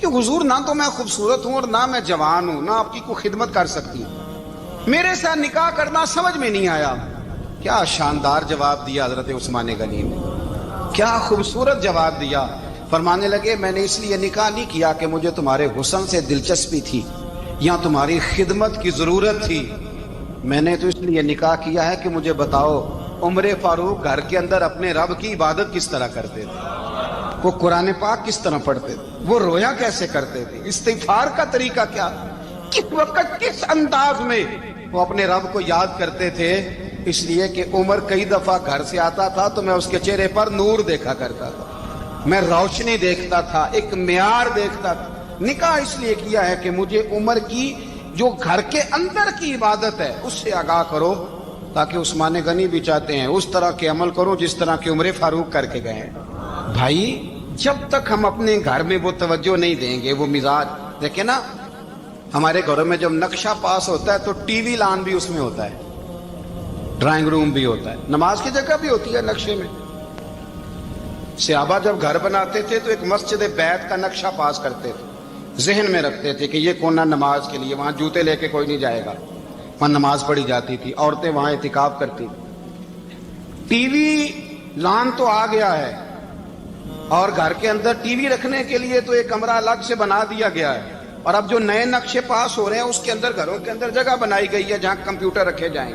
S1: کہ حضور نہ تو میں خوبصورت ہوں اور نہ میں جوان ہوں، نہ آپ کی کوئی خدمت کر سکتی ہوں، میرے ساتھ نکاح کرنا سمجھ میں نہیں آیا۔ کیا شاندار جواب دیا حضرت عثمان غنی نے، کیا خوبصورت جواب دیا۔ فرمانے لگے میں نے اس لیے نکاح نہیں کیا کہ مجھے تمہارے حسن سے دلچسپی تھی یا تمہاری خدمت کی ضرورت تھی، میں نے تو اس لیے نکاح کیا ہے کہ مجھے بتاؤ عمر فاروق گھر کے اندر اپنے رب کی عبادت کس طرح کرتے تھے، وہ قرآن پاک کس طرح پڑھتے تھے، وہ رویا کیسے کرتے تھے، استغفار کا طریقہ کیا، کس وقت کس انداز میں وہ اپنے رب کو یاد کرتے تھے۔ اس لیے کہ عمر کئی دفعہ گھر سے آتا تھا تو میں اس کے چہرے پر نور دیکھا کرتا تھا، میں روشنی دیکھتا تھا، ایک معیار دیکھتا تھا۔ نکاح اس لیے کیا ہے کہ مجھے عمر کی جو گھر کے اندر کی عبادت ہے اس سے آگاہ کرو، تاکہ عثمان غنی بھی چاہتے ہیں اس طرح کے عمل کرو جس طرح کے عمر فاروق کر کے گئے ہیں۔ بھائی جب تک ہم اپنے گھر میں وہ توجہ نہیں دیں گے، وہ مزاج دیکھیں نا، ہمارے گھروں میں جب نقشہ پاس ہوتا ہے تو ٹی وی لان بھی اس میں ہوتا ہے، ڈرائنگ روم بھی ہوتا ہے، نماز کی جگہ بھی ہوتی ہے نقشے میں۔ صحابہ جب گھر بناتے تھے تو ایک مسجد بیت کا نقشہ پاس کرتے تھے، ذہن میں رکھتے تھے کہ یہ کونا نماز کے لیے، وہاں جوتے لے کے کوئی نہیں جائے گا، وہاں نماز پڑھی جاتی تھی، عورتیں وہاں اعتکاف کرتی تھی۔ ٹی وی لان تو آ گیا ہے، اور گھر کے اندر ٹی وی رکھنے کے لیے تو ایک کمرہ الگ سے بنا دیا گیا ہے، اور اب جو نئے نقشے پاس ہو رہے ہیں اس کے اندر گھروں کے اندر جگہ بنائی گئی ہے جہاں کمپیوٹر رکھے جائیں،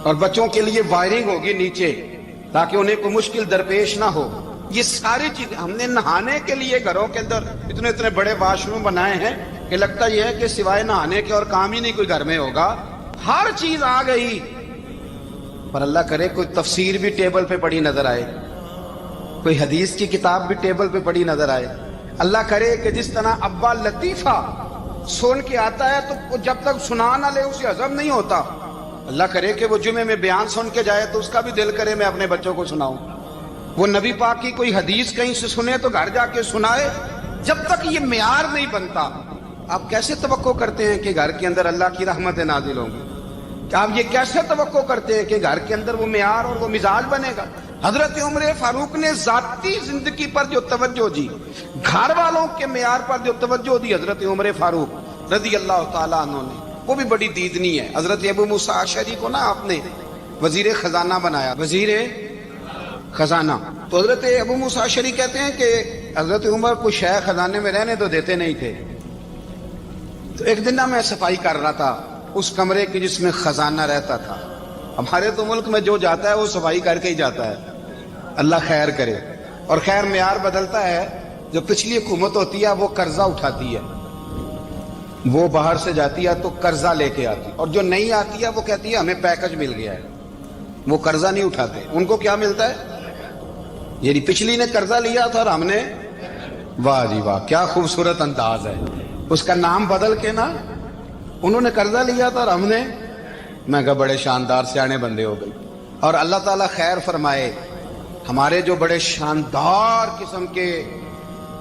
S1: اور بچوں کے لیے وائرنگ ہوگی نیچے تاکہ انہیں کوئی مشکل درپیش نہ ہو۔ یہ ساری چیزیں ہم نے نہانے کے لیے گھروں کے اندر اتنے اتنے بڑے واش روم بنائے ہیں کہ لگتا یہ ہے کہ سوائے نہانے کے اور کام ہی نہیں کوئی گھر میں ہوگا، ہر چیز آ گئی۔ پر اللہ کرے کوئی تفسیر بھی ٹیبل پہ پڑی نظر آئے، کوئی حدیث کی کتاب بھی ٹیبل پہ پڑی نظر آئے۔ اللہ کرے کہ جس طرح ابا لطیفہ سن کے آتا ہے تو جب تک سنا نہ لے اسے ہضم نہیں ہوتا، اللہ کرے کہ وہ جمعے میں بیان سن کے جائے تو اس کا بھی دل کرے میں اپنے بچوں کو سناؤں، وہ نبی پاک کی کوئی حدیث کہیں سے سنے تو گھر جا کے سنائے۔ جب تک یہ معیار نہیں بنتا آپ کیسے توقع کرتے ہیں کہ گھر کے اندر اللہ کی رحمتیں نازل ہوں گی؟ آپ یہ کیسے توقع کرتے ہیں کہ گھر کے اندر وہ معیار اور وہ مزاج بنے گا؟ حضرت عمر فاروق نے ذاتی زندگی پر جو توجہ دی، گھر والوں کے معیار پر جو توجہ دی حضرت عمر فاروق رضی اللہ تعالیٰ عنہ نے، وہ بھی بڑی دیدنی ہے۔ حضرت ابو موسیٰ اشعری کو نا آپ نے وزیر خزانہ بنایا، وزیر خزانہ، تو حضرت ابو موسیٰ اشعری کہتے ہیں کہ حضرت عمر کو شے خزانے میں رہنے تو دیتے نہیں تھے۔ تو ایک دن میں صفائی کر رہا تھا اس کمرے کی جس میں خزانہ رہتا تھا۔ ہمارے تو ملک میں جو جاتا ہے وہ صفائی کر کے ہی جاتا ہے، اللہ خیر کرے۔ اور خیر معیار بدلتا ہے، جو پچھلی حکومت ہوتی ہے وہ قرضہ اٹھاتی ہے، وہ باہر سے جاتی ہے تو قرضہ لے کے آتی، اور جو نہیں آتی ہے وہ کہتی ہے ہمیں پیکج مل گیا ہے، وہ قرضہ نہیں اٹھاتے۔ ان کو کیا ملتا ہے؟ یعنی پچھلی نے قرضہ لیا تھا اور ہم نے، واہ جی واہ کیا خوبصورت انداز ہے، اس کا نام بدل کے نا، انہوں نے قرضہ لیا تھا اور ہم نے، میں کہا بڑے شاندار سیانے بندے ہو گئی۔ اور اللہ تعالیٰ خیر فرمائے، ہمارے جو بڑے شاندار قسم کے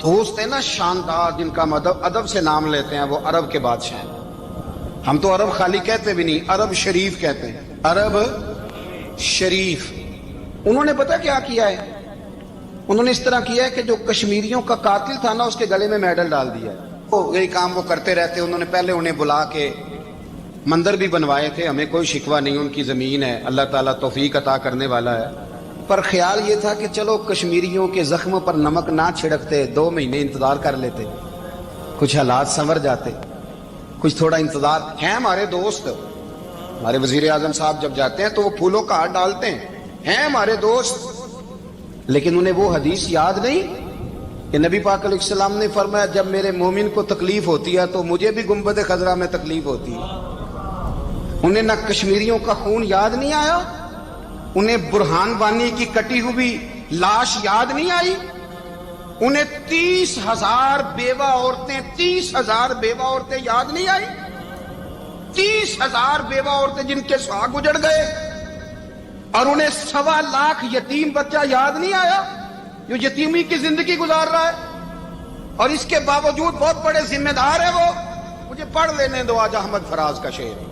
S1: دوست ہیں نا، شاندار، جن کا ادب سے نام لیتے ہیں، وہ عرب کے بادشاہ ہیں۔ ہم تو عرب خالی کہتے بھی نہیں، عرب شریف کہتے ہیں، عرب شریف۔ انہوں نے پتہ کیا کیا ہے؟ انہوں نے اس طرح کیا ہے کہ جو کشمیریوں کا قاتل تھا نا اس کے گلے میں میڈل ڈال دیا ہے۔ یہی کام وہ کرتے رہتے۔ انہوں نے پہلے انہیں بلا کے مندر بھی بنوائے تھے، ہمیں کوئی شکوہ نہیں، ان کی زمین ہے، اللہ تعالیٰ توفیق عطا کرنے والا ہے، پر خیال یہ تھا کہ چلو کشمیریوں کے زخموں پر نمک نہ چھڑکتے، 2 مہینے انتظار کر لیتے، کچھ حالات سنور جاتے، کچھ تھوڑا انتظار۔ ہیں ہمارے دوست، ہمارے وزیر اعظم صاحب جب جاتے ہیں تو وہ پھولوں کا ہار ڈالتے ہیں ہمارے دوست، لیکن انہیں وہ حدیث یاد نہیں کہ نبی پاک علیہ السلام نے فرمایا جب میرے مومن کو تکلیف ہوتی ہے تو مجھے بھی گنبد خضرا میں تکلیف ہوتی ہے۔ انہیں نہ کشمیریوں کا خون یاد نہیں آیا، انہیں برہان وانی کی کٹی ہوئی لاش یاد نہیں آئی، انہیں 30,000 بیوہ عورتیں 30,000 بیوہ عورتیں یاد نہیں آئی، 30,000 بیوہ عورتیں جن کے سہاگ اجڑ گئے، اور انہیں 1.25 لاکھ یتیم بچہ یاد نہیں آیا جو یتیمی کی زندگی گزار رہا ہے، اور اس کے باوجود بہت بڑے ذمہ دار ہے وہ۔ مجھے پڑھ لینے دو آج احمد فراز کا شعر،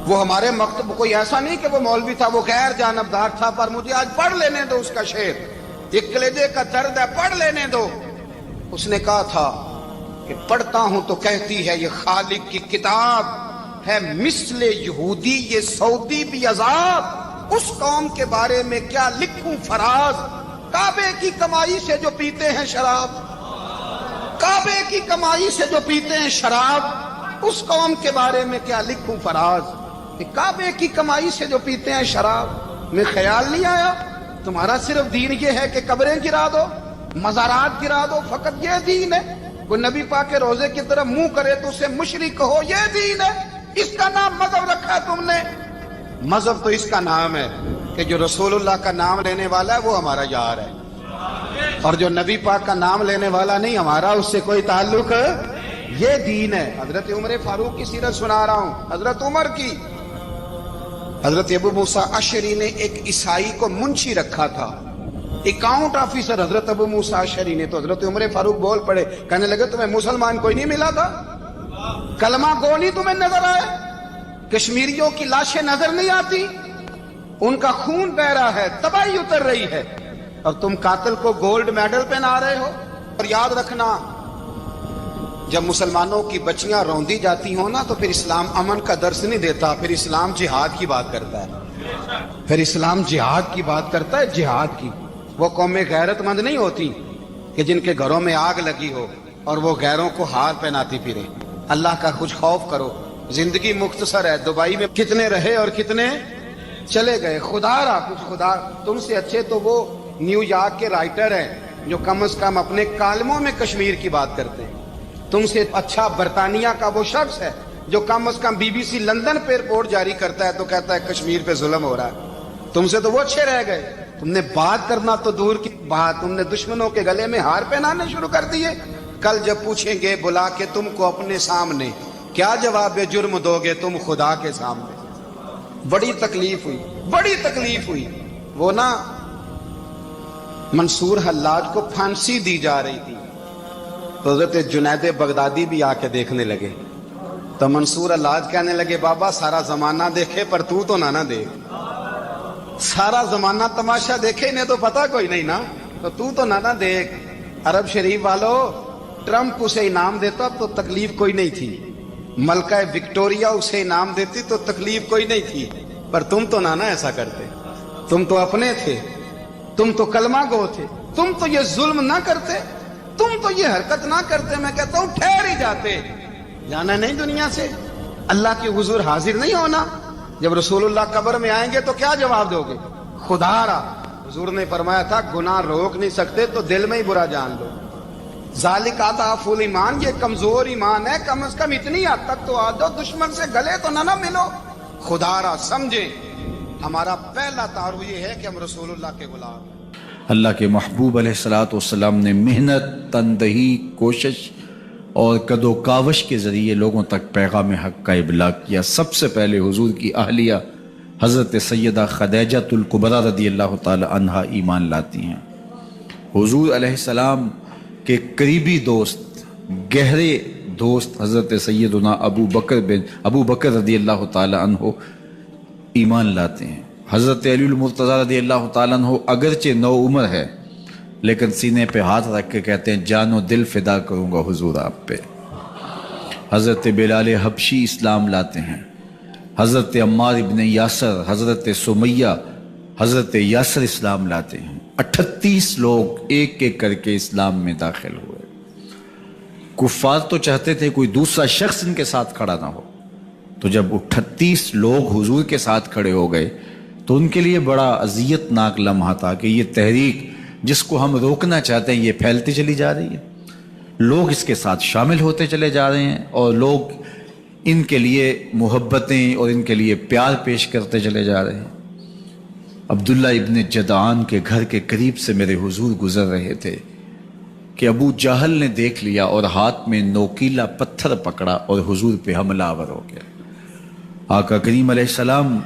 S1: وہ ہمارے مکتب کوئی ایسا نہیں کہ وہ مولوی تھا، وہ غیر جانبدار تھا، پر مجھے آج پڑھ لینے دو اس کا شعر، ایک کلیجے کا درد ہے، پڑھ لینے دو۔ اس نے کہا تھا کہ پڑھتا ہوں تو کہتی ہے یہ خالق کی کتاب ہے، مثل یہودی یہ سعودی بھی عذاب، اس قوم کے بارے میں کیا لکھوں فراز، کعبے کی کمائی سے جو پیتے ہیں شراب، کعبے کی کمائی سے جو پیتے ہیں شراب، اس قوم کے بارے میں کیا لکھوں فراز، کہ کعبے کی کمائی سے جو پیتے ہیں شراب۔ میں خیال نہیں آیا تمہارا صرف دین یہ ہے کہ قبریں گرا دو، مزارات گرا دو، فقط یہ دین ہے؟ کوئی نبی پاک کے روزے کی طرف منہ کرے تو اسے مشرک کہو، یہ دین ہے؟ اس کا نام مذہب رکھا ہے تم نے؟ مذہب تو اس کا نام ہے کہ جو رسول اللہ کا نام لینے والا ہے وہ ہمارا یار ہے، اور جو نبی پاک کا نام لینے والا نہیں ہمارا اس سے کوئی تعلق، یہ دین ہے۔ حضرت عمر فاروق کی سیرت سنا رہا ہوں، حضرت عمر کی۔ حضرت ابو موسیٰ اشعری نے ایک عیسائی کو منشی رکھا تھا، اکاؤنٹ آفیسر حضرت ابو موسیٰ اشعری نے۔ تو حضرت عمر فاروق بول پڑے، کہنے لگے تمہیں مسلمان کوئی نہیں ملا تھا؟ کلمہ گو نہیں تمہیں نظر آئے؟ کشمیریوں کی لاشیں نظر نہیں آتی؟ ان کا خون بہ رہا ہے، تباہی اتر رہی ہے، اور تم قاتل کو گولڈ میڈل پہنا رہے ہو؟ اور یاد رکھنا، جب مسلمانوں کی بچیاں روندی جاتی ہوں نا تو پھر اسلام امن کا درس نہیں دیتا، پھر اسلام جہاد کی بات کرتا ہے، پھر اسلام جہاد کی بات کرتا ہے، جہاد کی۔ وہ قومیں غیرت مند نہیں ہوتی کہ جن کے گھروں میں آگ لگی ہو اور وہ غیروں کو ہار پہناتی پھرے۔ اللہ کا کچھ خوف کرو، زندگی مختصر ہے، دبئی میں کتنے رہے اور کتنے چلے گئے، خدا را کچھ خدا۔ تم سے اچھے تو وہ نیو یارک کے رائٹر ہیں جو کم از کم اپنے کالموں میں کشمیر کی بات کرتے ہیں، تم سے اچھا برطانیہ کا وہ شخص ہے جو کم از کم BBC لندن پہ رپورٹ جاری کرتا ہے تو کہتا ہے کشمیر پہ ظلم ہو رہا ہے۔ تم سے تو وہ اچھے رہ گئے، تم نے بات کرنا تو دور کی بات، تم نے دشمنوں کے گلے میں ہار پہنانے شروع کر دیے۔ کل جب پوچھیں گے بلا کے تم کو اپنے سامنے، کیا جواب جرم دو گے تم خدا کے سامنے؟ بڑی تکلیف ہوئی، بڑی تکلیف ہوئی۔ وہ نا منصور حلاج کو پھانسی دی جا رہی تھی، تو حضرت جنید بغدادی بھی آ کے دیکھنے لگے، تو منصور حلاج کہنے لگے بابا سارا زمانہ دیکھے پر تو نہ دیکھ، سارا زمانہ تماشا دیکھے انہیں تو پتہ کوئی نہیں نا، تو نہ دیکھ۔ عرب شریف والو، ٹرمپ اسے انعام دیتا تو تکلیف کوئی نہیں تھی، ملکہ وکٹوریا اسے انعام دیتی تو تکلیف کوئی نہیں تھی، پر تم تو نہ ایسا کرتے، تم تو اپنے تھے، تم تو کلمہ گو تھے، تم تو یہ ظلم نہ کرتے، تم تو یہ حرکت نہ کرتے۔ میں کہتا ہوں ٹھہر ہی جاتے، جانا نہیں دنیا سے، اللہ کے حضور حاضر نہیں ہونا۔ جب رسول اللہ قبر میں آئیں گے تو کیا جواب دو گے؟ خدا را، حضور نے فرمایا تھا گناہ روک نہیں سکتے تو دل میں ہی برا جان لو۔ ذالک اضعف الایمان، یہ کمزور ایمان ہے، کم از کم اتنی حد تک تو آ جاؤ، دشمن سے گلے تو نہ ملو۔ خدا را سمجھے، ہمارا پہلا تعارف یہ ہے کہ ہم رسول اللہ کے غلام ہیں۔
S2: اللہ کے محبوب علیہ الصلوۃ والسلام نے محنت، تندہی، کوشش اور کد و کاوش کے ذریعے لوگوں تک پیغام حق کا ابلاغ کیا۔ سب سے پہلے حضور کی اہلیہ حضرت سیدہ خدیجہ الکبریٰ رضی اللہ تعالی عنہا ایمان لاتی ہیں۔ حضور علیہ السلام کے قریبی دوست، گہرے دوست حضرت سیدنا ابو بکر رضی اللہ تعالی عنہ ایمان لاتے ہیں۔ حضرت علی المرتضیٰ رضی اللہ تعالیٰ عنہ اگرچہ نو عمر ہے لیکن سینے پہ ہاتھ رکھ کے کہتے ہیں جان و دل فدا کروں گا حضور آپ پہ۔ حضرت بلال حبشی اسلام لاتے ہیں۔ حضرت عمار ابن یاسر، حضرت سمیہ، حضرت یاسر اسلام لاتے ہیں۔ 38 لوگ ایک ایک کر کے اسلام میں داخل ہوئے۔ کفار تو چاہتے تھے کوئی دوسرا شخص ان کے ساتھ کھڑا نہ ہو، تو جب 38 لوگ حضور کے ساتھ کھڑے ہو گئے تو ان کے لیے بڑا اذیت ناک لمحہ تھا کہ یہ تحریک جس کو ہم روکنا چاہتے ہیں یہ پھیلتی چلی جا رہی ہے، لوگ اس کے ساتھ شامل ہوتے چلے جا رہے ہیں اور لوگ ان کے لیے محبتیں اور ان کے لیے پیار پیش کرتے چلے جا رہے ہیں۔ عبداللہ ابن جدعان کے گھر کے قریب سے میرے حضور گزر رہے تھے کہ ابو جہل نے دیکھ لیا اور ہاتھ میں نوکیلا پتھر پکڑا اور حضور پہ حملہ آور ہو گیا۔ آقا کریم علیہ السلام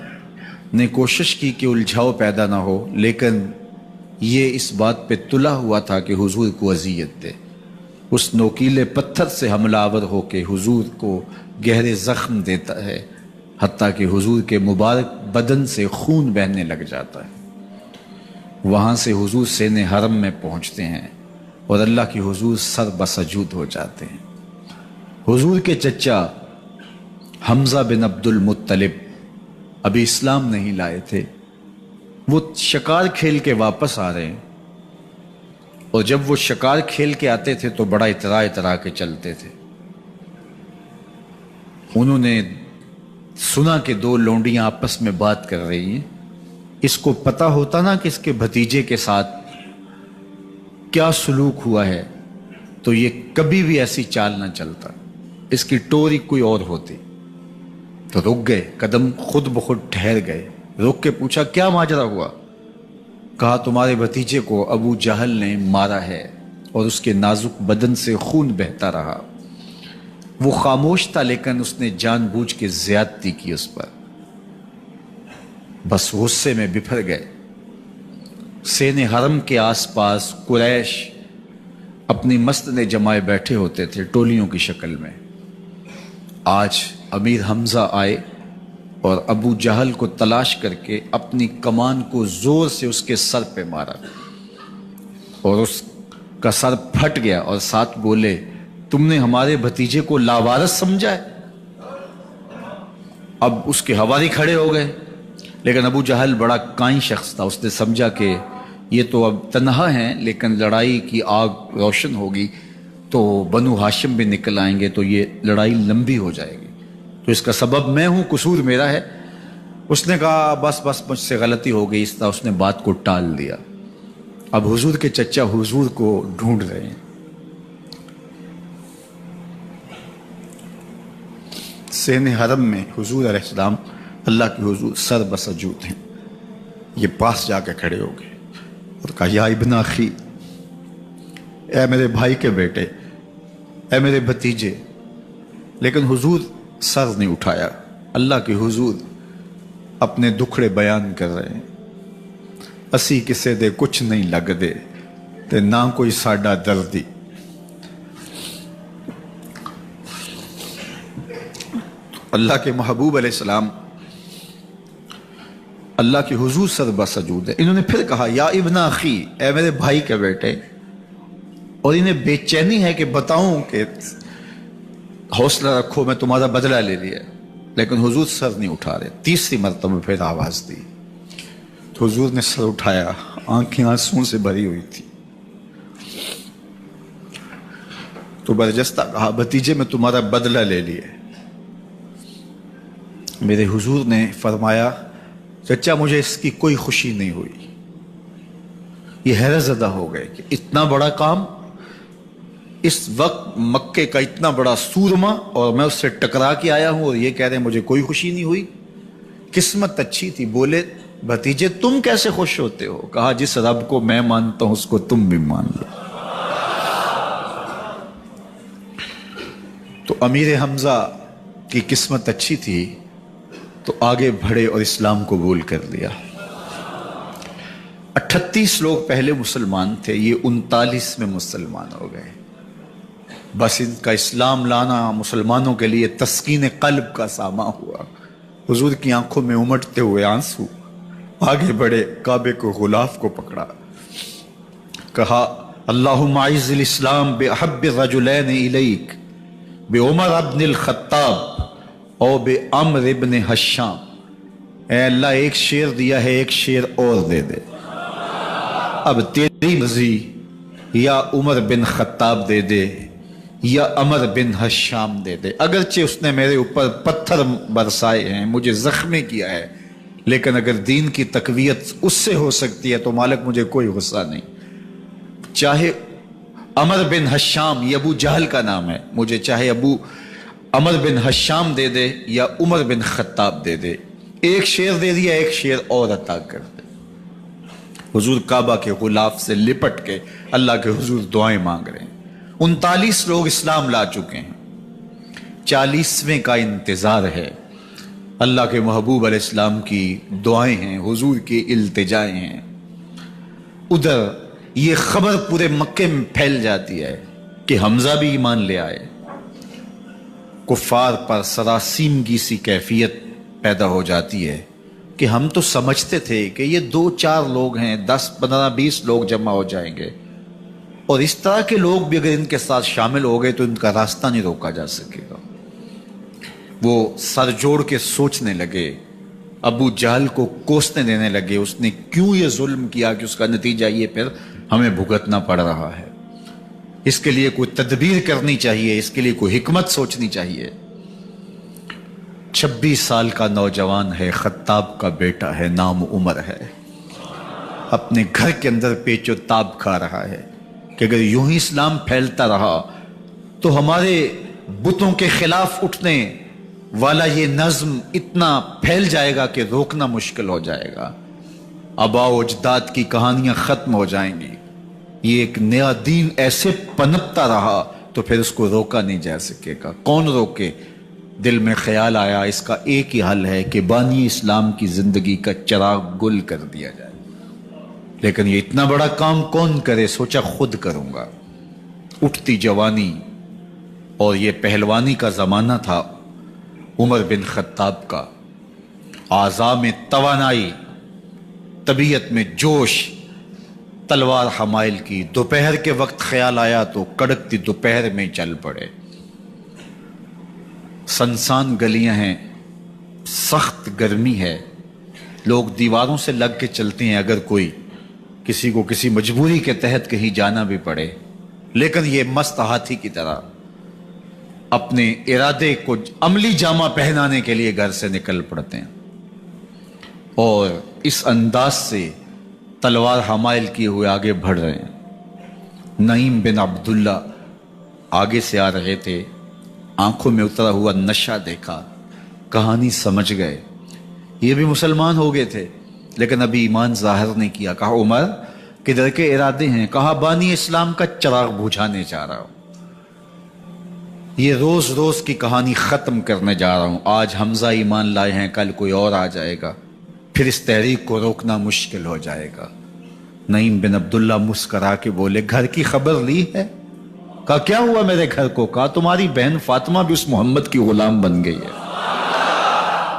S2: نے کوشش کی کہ الجھاؤ پیدا نہ ہو، لیکن یہ اس بات پہ تلا ہوا تھا کہ حضور کو اذیت دے۔ اس نوکیلے پتھر سے حملہ آور ہو کے حضور کو گہرے زخم دیتا ہے، حتیٰ کہ حضور کے مبارک بدن سے خون بہنے لگ جاتا ہے۔ وہاں سے حضور سین حرم میں پہنچتے ہیں۔ اور اللہ کے حضور سر بسجود ہو جاتے ہیں۔ حضور کے چچا حمزہ بن عبد المطلب ابھی اسلام نہیں لائے تھے، وہ شکار کھیل کے واپس آ رہے ہیں، اور جب وہ شکار کھیل کے آتے تھے تو بڑا اترا کے چلتے تھے۔ انہوں نے سنا کہ دو لونڈیاں آپس میں بات کر رہی ہیں۔ اس کو پتہ ہوتا نا کہ اس کے بھتیجے کے ساتھ کیا سلوک ہوا ہے تو یہ کبھی بھی ایسی چال نہ چلتا، اس کی ٹوری کوئی اور ہوتی۔ تو رک گئے، قدم خود بخود ٹھہر گئے، رک کے پوچھا کیا ماجرا ہوا؟ کہا تمہارے بھتیجے کو ابو جہل نے مارا ہے اور اس کے نازک بدن سے خون بہتا رہا۔ وہ خاموش تھا لیکن اس نے جان بوجھ کے زیادتی کی اس پر، بس غصے میں بپھر گئے۔ سین حرم کے آس پاس قریش اپنی مسندیں جمائے بیٹھے ہوتے تھے ٹولیوں کی شکل میں۔ آج امیر حمزہ آئے اور ابو جہل کو تلاش کر کے اپنی کمان کو زور سے اس کے سر پہ مارا اور اس کا سر پھٹ گیا، اور ساتھ بولے تم نے ہمارے بھتیجے کو لاوارث سمجھا ہے؟ اب اس کے حواری کھڑے ہو گئے، لیکن ابو جہل بڑا کائن شخص تھا، اس نے سمجھا کہ یہ تو اب تنہا ہیں، لیکن لڑائی کی آگ روشن ہوگی تو بنو ہاشم بھی نکل آئیں گے تو یہ لڑائی لمبی ہو جائے گی، تو اس کا سبب میں ہوں، قصور میرا ہے۔ اس نے کہا بس مجھ سے غلطی ہو گئی، اس طرح اس نے بات کو ٹال دیا۔ اب حضور کے چچا حضور کو ڈھونڈ رہے ہیں۔ سین حرم میں حضور علیہ السلام اللہ کے حضور سر بسجود ہیں، یہ پاس جا کے کھڑے ہو گئے اور کہا یا ابن اخی، اے میرے بھائی کے بیٹے، اے میرے بھتیجے، لیکن حضور سر نہیں اٹھایا۔ اللہ کے حضور اپنے دکھڑے بیان کر رہے ہیں۔ اسی کسے دے کچھ نہیں لگ دے تے نہ کوئی ساڈا دردی۔ اللہ کے محبوب علیہ السلام اللہ کے حضور سر بسجود ہے۔ انہوں نے پھر کہا یا ابن اخی، اے میرے بھائی کے بیٹے، اور انہیں بے چینی ہے کہ بتاؤں کہ حوصلہ رکھو میں تمہارا بدلہ لے لیا، لیکن حضور سر نہیں اٹھا رہے۔ تیسری مرتبہ پھر آواز دی تو حضور نے سر اٹھایا، آنکھیں آنسوں سے بھری ہوئی تھی، تو برجستہ کہا بھتیجے میں تمہارا بدلہ لے لیے۔ میرے حضور نے فرمایا چچا مجھے اس کی کوئی خوشی نہیں ہوئی۔ یہ حیرت زدہ ہو گئے کہ اتنا بڑا کام، اس وقت مکے کا اتنا بڑا سورما، اور میں اس سے ٹکرا کے آیا ہوں اور یہ کہہ رہے ہیں مجھے کوئی خوشی نہیں ہوئی۔ قسمت اچھی تھی۔ بولے بھتیجے تم کیسے خوش ہوتے ہو؟ کہا جس رب کو میں مانتا ہوں اس کو تم بھی مان لو۔ تو امیر حمزہ کی قسمت اچھی تھی تو آگے بڑھے اور اسلام قبول کر لیا۔ 38 لوگ پہلے مسلمان تھے، یہ 39 میں مسلمان ہو گئے۔ بس ان کا اسلام لانا مسلمانوں کے لیے تسکین قلب کا ساما ہوا۔ حضور کی آنکھوں میں امٹتے ہوئے آنسو، آگے بڑھے، کعبے کو غلاف کو پکڑا، کہا اللہم اعز الاسلام باحب الرجلین الیک بعمر ابن الخطاب اور بعمر ابن حشام۔ اے اللہ ایک شیر دیا ہے، ایک شیر اور دے دے، اب تیری مرضی، یا عمر بن خطاب دے دے یا عمر بن حشام دے دے۔ اگرچہ اس نے میرے اوپر پتھر برسائے ہیں، مجھے زخمی کیا ہے، لیکن اگر دین کی تقویت اس سے ہو سکتی ہے تو مالک مجھے کوئی غصہ نہیں۔ چاہے عمر بن حشام، یہ ابو جہل کا نام ہے، مجھے چاہے ابو عمر بن حشام دے دے یا عمر بن خطاب دے دے، ایک شیر دے دیا، ایک شیر اور عطا کر دے۔ حضور کعبہ کے غلاف سے لپٹ کے اللہ کے حضور دعائیں مانگ رہے ہیں۔ 39 لوگ اسلام لا چکے ہیں، 40ویں کا انتظار ہے۔ اللہ کے محبوب علیہ السلام کی دعائیں ہیں، حضور کی التجائیں ہیں۔ ادھر یہ خبر پورے مکے میں پھیل جاتی ہے کہ حمزہ بھی ایمان لے آئے۔ کفار پر سراسیمگی سی کیفیت پیدا ہو جاتی ہے کہ ہم تو سمجھتے تھے کہ یہ 2-4 لوگ ہیں، 10-15-20 لوگ جمع ہو جائیں گے، اور اس طرح کے لوگ بھی اگر ان کے ساتھ شامل ہو گئے تو ان کا راستہ نہیں روکا جا سکے گا۔ وہ سر جوڑ کے سوچنے لگے، ابو جہل کو کوسنے دینے لگے، اس نے کیوں یہ ظلم کیا کہ اس کا نتیجہ یہ پھر ہمیں بھگتنا پڑ رہا ہے، اس کے لیے کوئی تدبیر کرنی چاہیے، اس کے لیے کوئی حکمت سوچنی چاہیے۔ 26 سال کا نوجوان ہے، خطاب کا بیٹا ہے، نام عمر ہے، اپنے گھر کے اندر پیچ و تاب کھا رہا ہے کہ اگر یوں ہی اسلام پھیلتا رہا تو ہمارے بتوں کے خلاف اٹھنے والا یہ نظم اتنا پھیل جائے گا کہ روکنا مشکل ہو جائے گا، آباء و اجداد کی کہانیاں ختم ہو جائیں گی، یہ ایک نیا دین ایسے پنپتا رہا تو پھر اس کو روکا نہیں جا سکے گا۔ کون روکے؟ دل میں خیال آیا اس کا ایک ہی حل ہے کہ بانی اسلام کی زندگی کا چراغ گل کر دیا جائے، لیکن یہ اتنا بڑا کام کون کرے؟ سوچا خود کروں گا۔ اٹھتی جوانی اور یہ پہلوانی کا زمانہ تھا عمر بن خطاب کا، اعضاء میں توانائی، طبیعت میں جوش، تلوار حمائل کی۔ دوپہر کے وقت خیال آیا تو کڑکتی دوپہر میں چل پڑے۔ سنسان گلیاں ہیں، سخت گرمی ہے، لوگ دیواروں سے لگ کے چلتے ہیں اگر کوئی کسی کو کسی مجبوری کے تحت کہیں جانا بھی پڑے، لیکن یہ مست ہاتھی کی طرح اپنے ارادے کو عملی جامہ پہنانے کے لیے گھر سے نکل پڑتے ہیں، اور اس انداز سے تلوار حمائل کیے ہوئے آگے بڑھ رہے ہیں۔ نعیم بن عبداللہ آگے سے آ رہے تھے، آنکھوں میں اترا ہوا نشہ دیکھا، کہانی سمجھ گئے، یہ بھی مسلمان ہو گئے تھے لیکن ابھی ایمان ظاہر نہیں کیا۔ کہا عمر کدھر کے ارادے ہیں؟ کہا بانی اسلام کا چراغ بجھانے جا رہا ہوں، یہ روز روز کی کہانی ختم کرنے جا رہا ہوں۔ آج حمزہ ایمان لائے ہیں، کل کوئی اور آ جائے گا، پھر اس تحریک کو روکنا مشکل ہو جائے گا۔ نعیم بن عبداللہ مسکرا کے بولے گھر کی خبر لی ہے؟ کہا کیا ہوا میرے گھر کو؟ کہا تمہاری بہن فاطمہ بھی اس محمد کی غلام بن گئی ہے،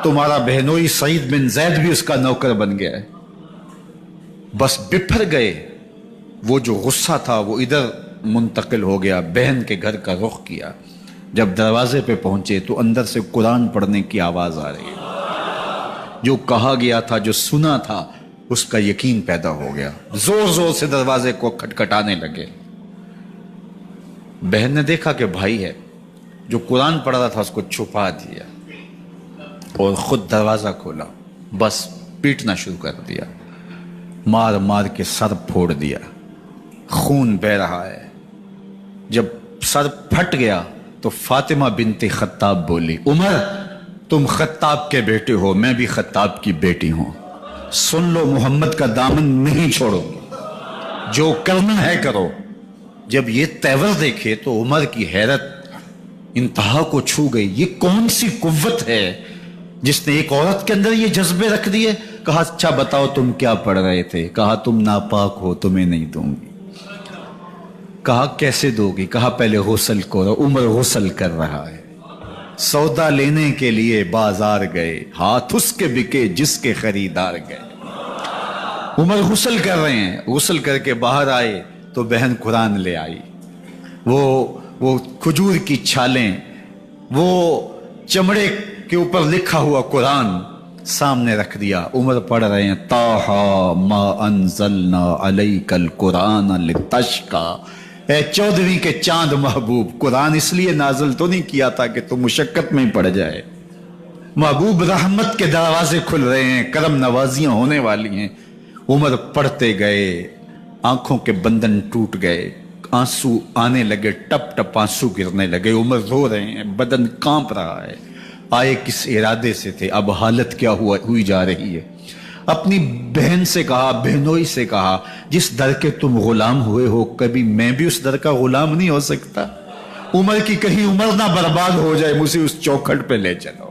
S2: تمہارا بہنوئی سعید بن زید بھی اس کا نوکر بن گیا ہے۔ بس بپھر گئے، وہ جو غصہ تھا وہ ادھر منتقل ہو گیا، بہن کے گھر کا رخ کیا۔ جب دروازے پہ پہنچے تو اندر سے قرآن پڑھنے کی آواز آ رہی ہے، جو کہا گیا تھا، جو سنا تھا، اس کا یقین پیدا ہو گیا۔ زور زور سے دروازے کو کھٹکھٹانے لگے۔ بہن نے دیکھا کہ بھائی ہے، جو قرآن پڑھ رہا تھا اس کو چھپا دیا اور خود دروازہ کھولا، بس پیٹنا شروع کر دیا، مار مار کے سر پھوڑ دیا، خون بہ رہا ہے۔ جب سر پھٹ گیا تو فاطمہ بنت خطاب بولی عمر تم خطاب کے بیٹے ہو، میں بھی خطاب کی بیٹی ہوں، سن لو محمد کا دامن نہیں چھوڑو گے، جو کرنا ہے کرو۔ جب یہ تیور دیکھے تو عمر کی حیرت انتہا کو چھو گئی، یہ کون سی قوت ہے جس نے ایک عورت کے اندر یہ جذبے رکھ دیے؟ کہا اچھا بتاؤ تم کیا پڑھ رہے تھے؟ کہا تم ناپاک ہو، تمہیں نہیں دوں گی۔ کہا کیسے دو گی؟ کہا پہلے غسل کرو۔ عمر غسل کر رہا ہے، سودا لینے کے لیے بازار گئے، ہاتھ اس کے بکے جس کے خریدار گئے۔ عمر غسل کر رہے ہیں، غسل کر کے باہر آئے تو بہن قرآن لے آئی، وہ کھجور کی چھالیں، وہ چمڑے کے اوپر لکھا ہوا قرآن سامنے رکھ دیا۔ عمر پڑھ رہے ہیں طٰہٰ ما انزلنا علیک القرآن لتشقیٰ، اے 14ویں کے چاند محبوب، قرآن اس لیے نازل تو نہیں کیا تھا کہ تم مشقت میں پڑ جائے، محبوب رحمت کے دروازے کھل رہے ہیں، کرم نوازیاں ہونے والی ہیں۔ عمر پڑھتے گئے، آنکھوں کے بندن ٹوٹ گئے، آنسو آنے لگے، ٹپ ٹپ آنسو گرنے لگے۔ عمر رو رہے ہیں، بدن کانپ رہا ہے۔ آئے کس ارادے سے تھے، اب حالت کیا ہوئی جا رہی ہے۔ اپنی بہن سے کہا، بہنوئی سے کہا جس در کے تم غلام ہوئے ہو کبھی میں بھی اس در کا غلام نہیں ہو سکتا؟ عمر کی کہیں عمر نہ برباد ہو جائے، مجھے اس چوکھٹ پہ لے چلو۔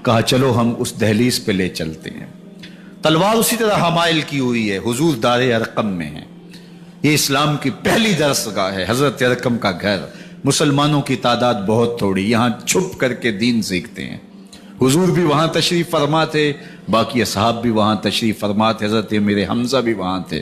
S2: کہا چلو ہم اس دہلیز پہ لے چلتے ہیں۔ تلوار اسی طرح حمائل کی ہوئی ہے، حضور دار ارقم میں ہے، یہ اسلام کی پہلی درس گاہ ہے، حضرت ارقم کا گھر۔ مسلمانوں کی تعداد بہت تھوڑی، یہاں چھپ کر کے دین سیکھتے ہیں۔ حضور بھی وہاں تشریف فرما تھے، باقی اصحاب بھی وہاں تشریف فرما تھے، حضرت میرے حمزہ بھی وہاں تھے۔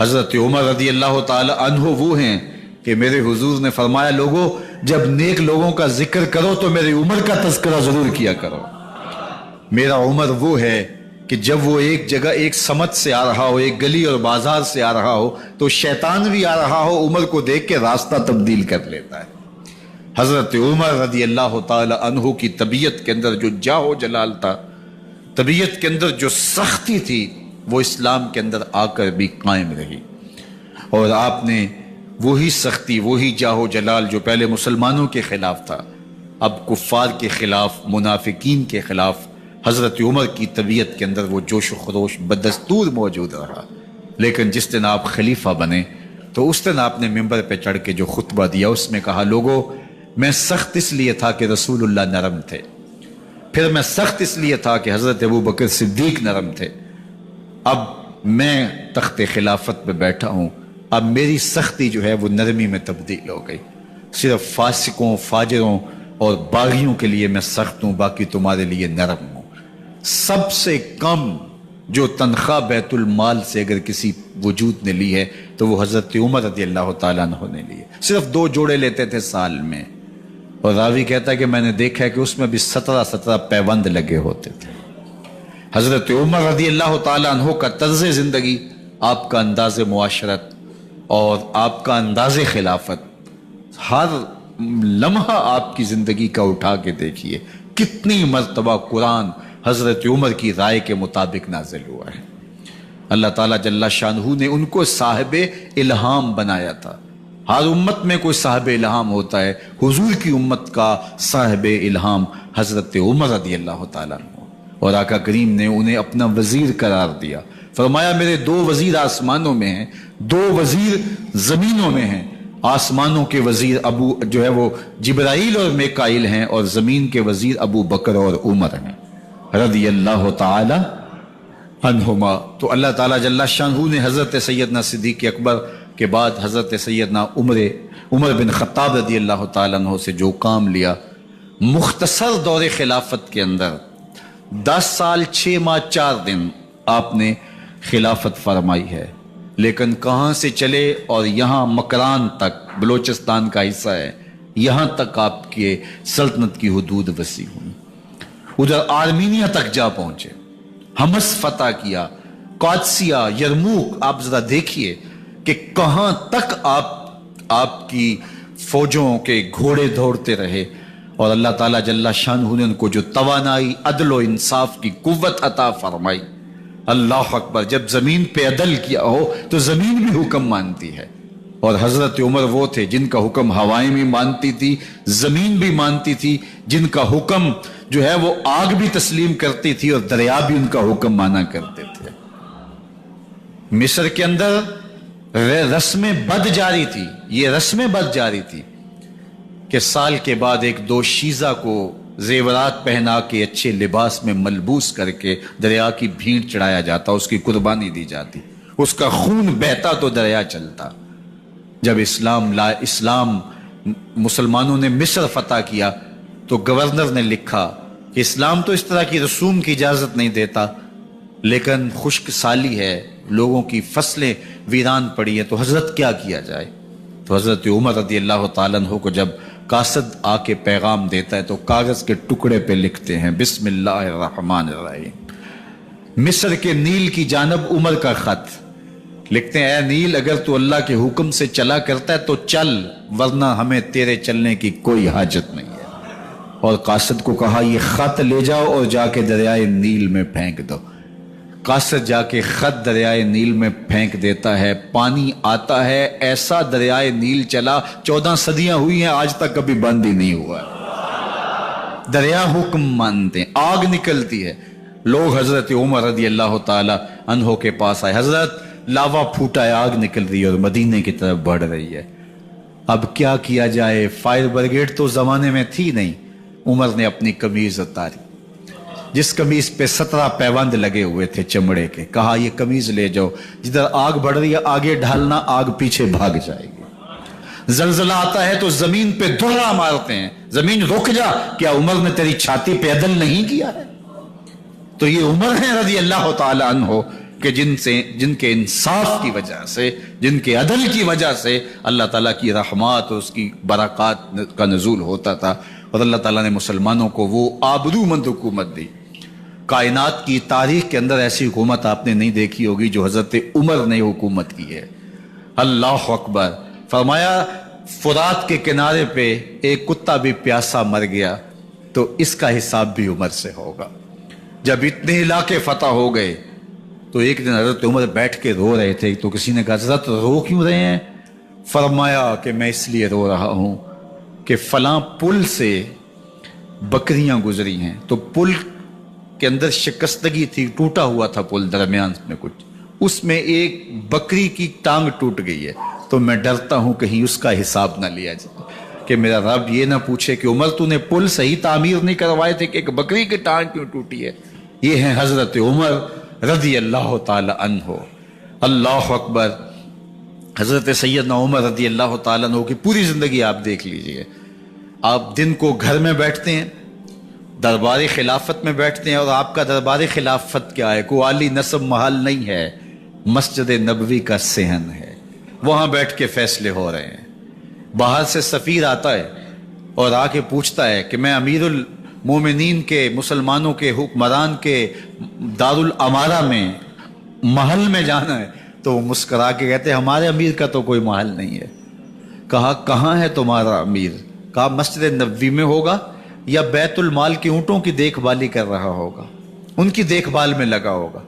S2: حضرت عمر رضی اللہ تعالی عنہ وہ ہیں کہ میرے حضور نے فرمایا لوگوں جب نیک لوگوں کا ذکر کرو تو میری عمر کا تذکرہ ضرور کیا کرو. میرا عمر وہ ہے کہ جب وہ ایک جگہ ایک سمت سے آ رہا ہو, ایک گلی اور بازار سے آ رہا ہو, تو شیطان بھی آ رہا ہو, عمر کو دیکھ کے راستہ تبدیل کر لیتا ہے. حضرت عمر رضی اللہ تعالی عنہ کی طبیعت کے اندر جو جاہ و جلال تھا, طبیعت کے اندر جو سختی تھی, وہ اسلام کے اندر آ کر بھی قائم رہی. اور آپ نے وہی سختی, وہی جاہ و جلال جو پہلے مسلمانوں کے خلاف تھا, اب کفار کے خلاف, منافقین کے خلاف, حضرت عمر کی طبیعت کے اندر وہ جوش و خروش بدستور موجود رہا. لیکن جس دن آپ خلیفہ بنے تو اس دن آپ نے ممبر پہ چڑھ کے جو خطبہ دیا اس میں کہا لوگوں میں سخت اس لیے تھا کہ رسول اللہ نرم تھے, پھر میں سخت اس لیے تھا کہ حضرت ابو بکر صدیق نرم تھے, اب میں تخت خلافت پہ بیٹھا ہوں, اب میری سختی جو ہے وہ نرمی میں تبدیل ہو گئی. صرف فاسقوں, فاجروں اور باغیوں کے لیے میں سخت ہوں, باقی تمہارے لیے نرم ہوں. سب سے کم جو تنخواہ بیت المال سے اگر کسی وجود نے لی ہے تو وہ حضرت عمر رضی اللہ تعالیٰ عنہ نے لی ہے. صرف 2 جوڑے لیتے تھے سال میں, اور راوی کہتا ہے کہ میں نے دیکھا ہے کہ اس میں بھی 17 پیوند لگے ہوتے تھے. حضرت عمر رضی اللہ تعالیٰ عنہ کا طرز زندگی, آپ کا انداز معاشرت اور آپ کا انداز خلافت, ہر لمحہ آپ کی زندگی کا اٹھا کے دیکھیے کتنی مرتبہ قرآن حضرت عمر کی رائے کے مطابق نازل ہوا ہے. اللہ تعالیٰ جل شانہ نے ان کو صاحب الہام بنایا تھا. ہر امت میں کوئی صاحب الہام ہوتا ہے, حضور کی امت کا صاحب الہام حضرت عمر رضی اللہ تعالیٰ عنہ, اور آقا کریم نے انہیں اپنا وزیر قرار دیا. فرمایا میرے 2 وزیر آسمانوں میں ہیں, 2 وزیر زمینوں میں ہیں. آسمانوں کے وزیر ابو جو ہے وہ جبرائیل اور میکائیل ہیں, اور زمین کے وزیر ابو بکر اور عمر ہیں رضی اللہ تعالی عنہما. تو اللہ تعالیٰ جل شانہ نے حضرت سیدنا صدیق اکبر کے بعد حضرت سیدنا عمر بن خطاب رضی اللہ تعالیٰ عنہ سے جو کام لیا, مختصر دور خلافت کے اندر 10 سال 6 ماہ 4 دن آپ نے خلافت فرمائی ہے. لیکن کہاں سے چلے اور یہاں مکران تک, بلوچستان کا حصہ ہے, یہاں تک آپ کے سلطنت کی حدود وسیع ہوئی. ادھر آرمینیا تک جا پہنچے, حمص فتح کیا, قادسیہ, یرموک. آپ ذرا دیکھیے کہ کہاں تک آپ کی فوجوں کے گھوڑے دوڑتے رہے, اور اللہ تعالیٰ جل شانہ نے ان کو جو توانائی, عدل و انصاف کی قوت عطا فرمائی. اللہ اکبر, جب زمین پہ عدل کیا ہو تو زمین بھی حکم مانتی ہے, اور حضرت عمر وہ تھے جن کا حکم ہوائیں بھی مانتی تھی, زمین بھی مانتی تھی, جن کا حکم جو ہے وہ آگ بھی تسلیم کرتی تھی, اور دریا بھی ان کا حکم مانا کرتے تھے. مصر کے اندر رسم بد جاری تھی, یہ رسم بد جاری تھی کہ سال کے بعد 1-2 شیزہ کو زیورات پہنا کے اچھے لباس میں ملبوس کر کے دریا کی بھینٹ چڑھایا جاتا, اس کی قربانی دی جاتی, اس کا خون بہتا تو دریا چلتا. جب اسلام مسلمانوں نے مصر فتح کیا تو گورنر نے لکھا کہ اسلام تو اس طرح کی رسوم کی اجازت نہیں دیتا, لیکن خشک سالی ہے, لوگوں کی فصلیں ویران پڑی ہیں, تو حضرت کیا کیا جائے. تو حضرت عمر رضی اللہ تعالیٰ عنہ کو جب قاصد آ کے پیغام دیتا ہے تو کاغذ کے ٹکڑے پہ لکھتے ہیں بسم اللہ الرحمن الرحیم. مصر کے نیل کی جانب عمر کا خط لکھتے ہیں, اے نیل اگر تو اللہ کے حکم سے چلا کرتا ہے تو چل, ورنہ ہمیں تیرے چلنے کی کوئی حاجت نہیں ہے. اور قاصد کو کہا یہ خط لے جاؤ اور جا کے دریائے نیل میں پھینک دو. قاصد جا کے خط دریائے نیل میں پھینک دیتا ہے, پانی آتا ہے, ایسا دریائے نیل چلا 14 صدیاں ہوئی ہیں آج تک کبھی بند ہی نہیں ہوا. دریا حکم مانتے ہیں, آگ نکلتی ہے. لوگ حضرت عمر رضی اللہ تعالی عنہ کے پاس آئے, حضرت لاوا پھوٹا ہے, آگ نکل رہی ہے اور مدینے کی طرف بڑھ رہی ہے, اب کیا کیا جائے. فائر بریگیڈ تو زمانے میں تھی نہیں. عمر نے اپنی قمیض اتاری, جس قمیض پہ 17 پیوند لگے ہوئے تھے چمڑے کے, کہا یہ قمیض لے جاؤ, جدھر آگ بڑھ رہی ہے آگے ڈھالنا, آگ پیچھے بھاگ جائے گی. زلزلہ آتا ہے تو زمین پہ دھرا مارتے ہیں, زمین رک جا, کیا عمر نے تیری چھاتی پہ عدل نہیں کیا ہے. تو یہ عمر ہے رضی اللہ تعالی عنہ کہ جن کے انصاف کی وجہ سے، جن کے عدل کی وجہ سے اللہ تعالیٰ کی رحمات اور اس کی برکات کا نزول ہوتا تھا، اور اللہ تعالیٰ نے مسلمانوں کو وہ آبرومند حکومت دی۔ کائنات کی تاریخ کے اندر ایسی حکومت آپ نے نہیں دیکھی ہوگی جو حضرت عمر نے حکومت کی ہے۔ اللہ اکبر! فرمایا فرات کے کنارے پہ ایک کتا بھی پیاسا مر گیا تو اس کا حساب بھی عمر سے ہوگا۔ جب اتنے علاقے فتح ہو گئے تو ایک دن حضرت عمر بیٹھ کے رو رہے تھے، تو کسی نے کہا حضرت رو کیوں رہے ہیں؟ فرمایا کہ میں اس لیے رو رہا ہوں کہ فلاں پل سے بکریاں گزری ہیں، تو پل کے اندر شکستگی تھی، ٹوٹا ہوا تھا پل درمیان میں کچھ، اس میں ایک بکری کی ٹانگ ٹوٹ گئی ہے، تو میں ڈرتا ہوں کہیں اس کا حساب نہ لیا جائے، کہ میرا رب یہ نہ پوچھے کہ عمر تو نے پل صحیح تعمیر نہیں کروائے تھے کہ ایک بکری کی ٹانگ کیوں ٹوٹی ہے۔ یہ ہیں حضرت عمر رضی اللہ تعالی عنہ۔ اللہ اکبر! حضرت سیدنا عمر رضی اللہ تعالیٰ عنہ کی پوری زندگی آپ دیکھ لیجئے۔ آپ دن کو گھر میں بیٹھتے ہیں، دربار خلافت میں بیٹھتے ہیں، اور آپ کا دربار خلافت کیا ہے؟ کوئی عالی نصب محل نہیں ہے، مسجد نبوی کا صحن ہے، وہاں بیٹھ کے فیصلے ہو رہے ہیں۔ باہر سے سفیر آتا ہے اور آ کے پوچھتا ہے کہ میں امیر المومنین کے، مسلمانوں کے حکمران کے دارالامارہ میں محل میں جانا ہے، تو وہ مسکرا کے کہتے ہیں ہمارے امیر کا تو کوئی محل نہیں ہے۔ کہا کہاں ہے تمہارا امیر؟ کہا مسجد نبوی میں ہوگا یا بیت المال کے اونٹوں کی دیکھ بھالی کر رہا ہوگا، ان کی دیکھ بھال میں لگا ہوگا۔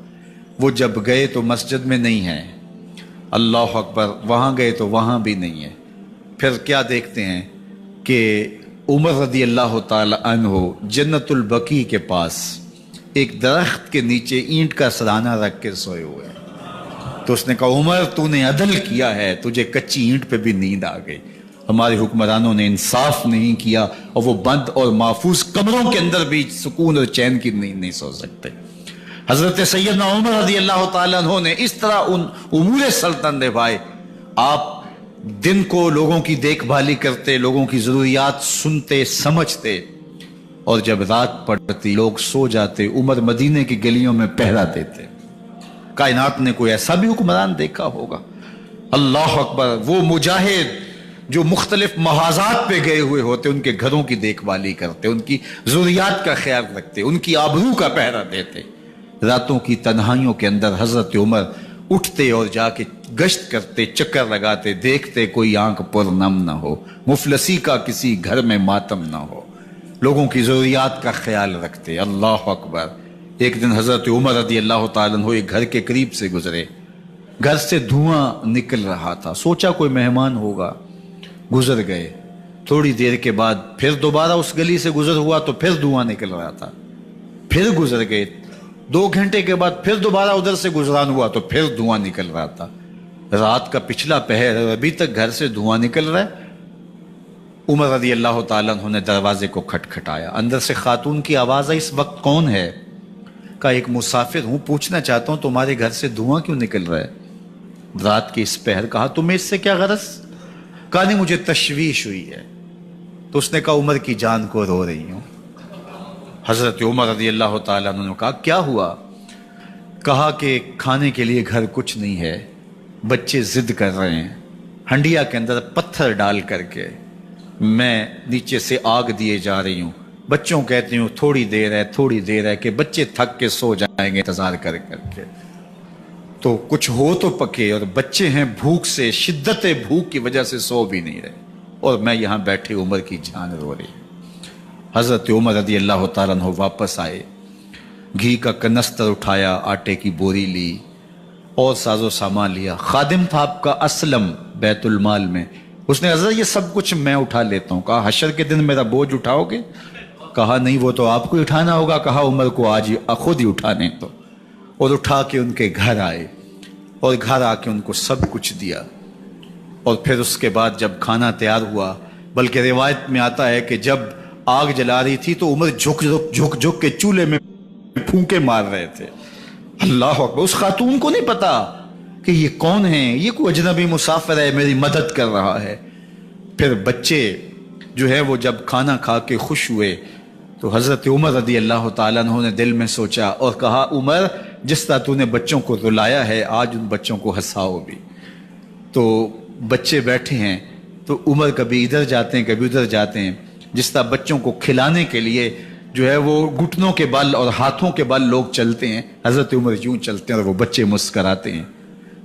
S2: وہ جب گئے تو مسجد میں نہیں ہے، اللہ اکبر! وہاں گئے تو وہاں بھی نہیں ہے۔ پھر کیا دیکھتے ہیں کہ عمر رضی اللہ تعالی عنہ جنت البقیع کے پاس ایک درخت کے نیچے اینٹ کا سرانہ رکھ کے سوئے ہوئے ہیں۔ تو اس نے کہا عمر تو نے عدل کیا ہے، تجھے کچی اینٹ پہ بھی نیند آ گئی۔ ہمارے حکمرانوں نے انصاف نہیں کیا، اور وہ بند اور محفوظ کمروں کے اندر بھی سکون اور چین کی نیند نہیں سو سکتے۔ حضرت سیدنا عمر رضی اللہ تعالیٰ عنہ نے اس طرح ان امور سلطنت نبھائے۔ آپ دن کو لوگوں کی دیکھ بھالی کرتے، لوگوں کی ضروریات سنتے سمجھتے، اور جب رات پڑتی لوگ سو جاتے، عمر مدینے کی گلیوں میں پہرا دیتے۔ کائنات نے کوئی ایسا بھی حکمران دیکھا ہوگا؟ اللہ اکبر! وہ مجاہد جو مختلف محاذات پہ گئے ہوئے ہوتے، ان کے گھروں کی دیکھ بھالی کرتے، ان کی ضروریات کا خیال رکھتے، ان کی آبرو کا پہرا دیتے۔ راتوں کی تنہائیوں کے اندر حضرت عمر اٹھتے اور جا کے گشت کرتے، چکر لگاتے، دیکھتے کوئی آنکھ پر نم نہ ہو، مفلسی کا کسی گھر میں ماتم نہ ہو، لوگوں کی ضروریات کا خیال رکھتے۔ اللہ اکبر! ایک دن حضرت عمر رضی اللہ تعالیٰ عنہ ایک گھر کے قریب سے گزرے، گھر سے دھواں نکل رہا تھا، سوچا کوئی مہمان ہوگا، گزر گئے۔ تھوڑی دیر کے بعد پھر دوبارہ اس گلی سے گزر ہوا تو پھر دھواں نکل رہا تھا، پھر گزر گئے۔ 2 گھنٹے کے بعد پھر دوبارہ ادھر سے گزران ہوا تو پھر دھواں نکل رہا تھا۔ رات کا پچھلا پہر ہے، ابھی تک گھر سے دھواں نکل رہا ہے۔ عمر رضی اللہ تعالیٰ عنہ نے دروازے کو کھٹکھٹایا، اندر سے خاتون کی آواز آئی، اس وقت کون ہے؟ کہا ایک مسافر ہوں، پوچھنا چاہتا ہوں تمہارے گھر سے دھواں کیوں نکل رہا ہے رات کے اس پہر؟ کہا تمہیں اس سے کیا غرض؟ کہا نہیں مجھے تشویش ہوئی ہے۔ تو اس نے کہا عمر کی جان کو رو رہی ہوں۔ حضرت عمر رضی اللہ تعالیٰ عنہ نے کہا کیا ہوا؟ کہا کہ کھانے کے لیے گھر کچھ نہیں ہے، بچے ضد کر رہے ہیں، ہنڈیا کے اندر پتھر ڈال کر کے میں نیچے سے آگ دیے جا رہی ہوں، بچوں کہتی ہوں تھوڑی دیر ہے تھوڑی دیر ہے، کہ بچے تھک کے سو جائیں گے انتظار کر کر کے، تو کچھ ہو تو پکے، اور بچے ہیں بھوک سے، شدت بھوک کی وجہ سے سو بھی نہیں رہے، اور میں یہاں بیٹھے عمر کی جان رو رہی۔ حضرت عمر رضی اللہ تعالیٰ عنہ واپس آئے، گھی کا کنستر اٹھایا، آٹے کی بوری لی اور ساز و سامان لیا۔ خادم تھا آپ کا اسلم بیت المال میں، اس نے حضرت یہ سب کچھ میں اٹھا لیتا ہوں۔ کہا حشر کے دن میرا بوجھ اٹھاؤ گے؟ کہا نہیں وہ تو آپ کو اٹھانا ہوگا۔ کہا عمر کو آج خود ہی اٹھانے تو، اور اٹھا کے ان کے گھر آئے، اور گھر آ کے ان کو سب کچھ دیا۔ اور پھر اس کے بعد جب کھانا تیار ہوا، بلکہ روایت میں آتا ہے کہ جب آگ جلا رہی تھی تو عمر جھک کے چولہے میں پھونکے مار رہے تھے۔ اللہ اکبر! اس خاتون کو نہیں پتا کہ یہ کون ہے، یہ کوئی اجنبی مسافر ہے، میری مدد کر رہا ہے۔ پھر بچے جو ہے وہ جب کھانا کھا کے خوش ہوئے تو حضرت عمر رضی اللہ تعالیٰ عنہ نے دل میں سوچا اور کہا عمر جس طرح تو نے بچوں کو رلایا ہے آج ان بچوں کو ہنساؤ بھی۔ تو بچے بیٹھے ہیں تو عمر کبھی ادھر جاتے ہیں کبھی ادھر جاتے ہیں، جس طرح بچوں کو کھلانے کے لیے جو ہے وہ گھٹنوں کے بل اور ہاتھوں کے بل لوگ چلتے ہیں، حضرت عمر یوں چلتے ہیں اور وہ بچے مسکراتے ہیں۔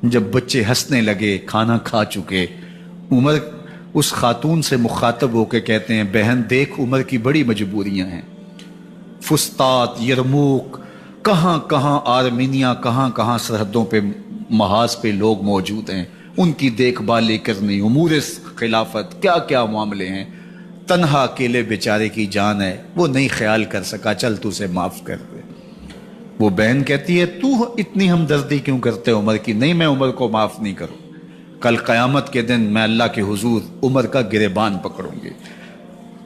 S2: جب بچے ہنسنے لگے، کھانا کھا چکے، عمر اس خاتون سے مخاطب ہو کے کہتے ہیں بہن دیکھ عمر کی بڑی مجبوریاں ہیں، فسطاط، یرموک، کہاں کہاں آرمینیا، کہاں کہاں سرحدوں پہ محاذ پہ لوگ موجود ہیں، ان کی دیکھ بھال کرنی، امور خلافت، کیا کیا معاملے ہیں، تنہا اکیلے بیچارے کی جان ہے، وہ نہیں خیال کر سکا، چل تو اسے معاف کر دے۔ وہ بہن کہتی ہے تو اتنی ہمدردی کیوں کرتے عمر کی؟ نہیں، میں عمر کو معاف نہیں کروں، کل قیامت کے دن میں اللہ کے حضور عمر کا گریبان پکڑوں گی۔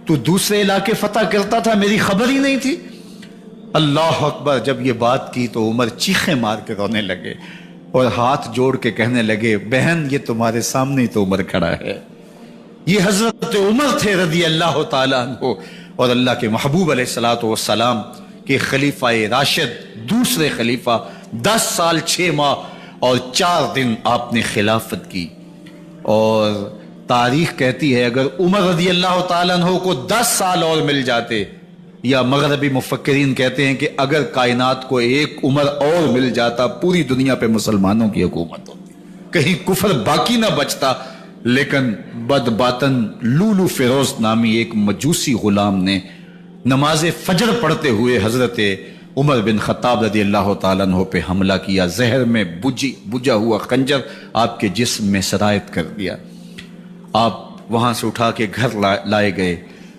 S2: تو دوسرے علاقے فتح کرتا تھا، میری خبر ہی نہیں تھی۔ اللہ اکبر۔ جب یہ بات کی تو عمر چیخیں مار کے رونے لگے اور ہاتھ جوڑ کے کہنے لگے بہن یہ تمہارے سامنے تو عمر کھڑا ہے، یہ حضرت عمر تھے رضی اللہ تعالیٰ عنہ، اور اللہ کے محبوب علیہ الصلوۃ والسلام کے خلیفہ راشد، دوسرے خلیفہ، 10 سال 6 ماہ اور 4 دن آپ نے خلافت کی۔ اور تاریخ کہتی ہے اگر عمر رضی اللہ تعالیٰ عنہ کو 10 سال اور مل جاتے، یا مغربی مفکرین کہتے ہیں کہ اگر کائنات کو ایک عمر اور مل جاتا، پوری دنیا پہ مسلمانوں کی حکومت ہوتی، کہیں کفر باقی نہ بچتا۔ لیکن بد باطن لولو فیروز نامی ایک مجوسی غلام نے نماز فجر پڑھتے ہوئے حضرت عمر بن خطاب رضی اللہ تعالیٰ عنہ پہ حملہ کیا، زہر میں بجھا ہوا خنجر آپ کے جسم میں سرایت کر دیا۔ آپ وہاں سے اٹھا کے گھر لائے گئے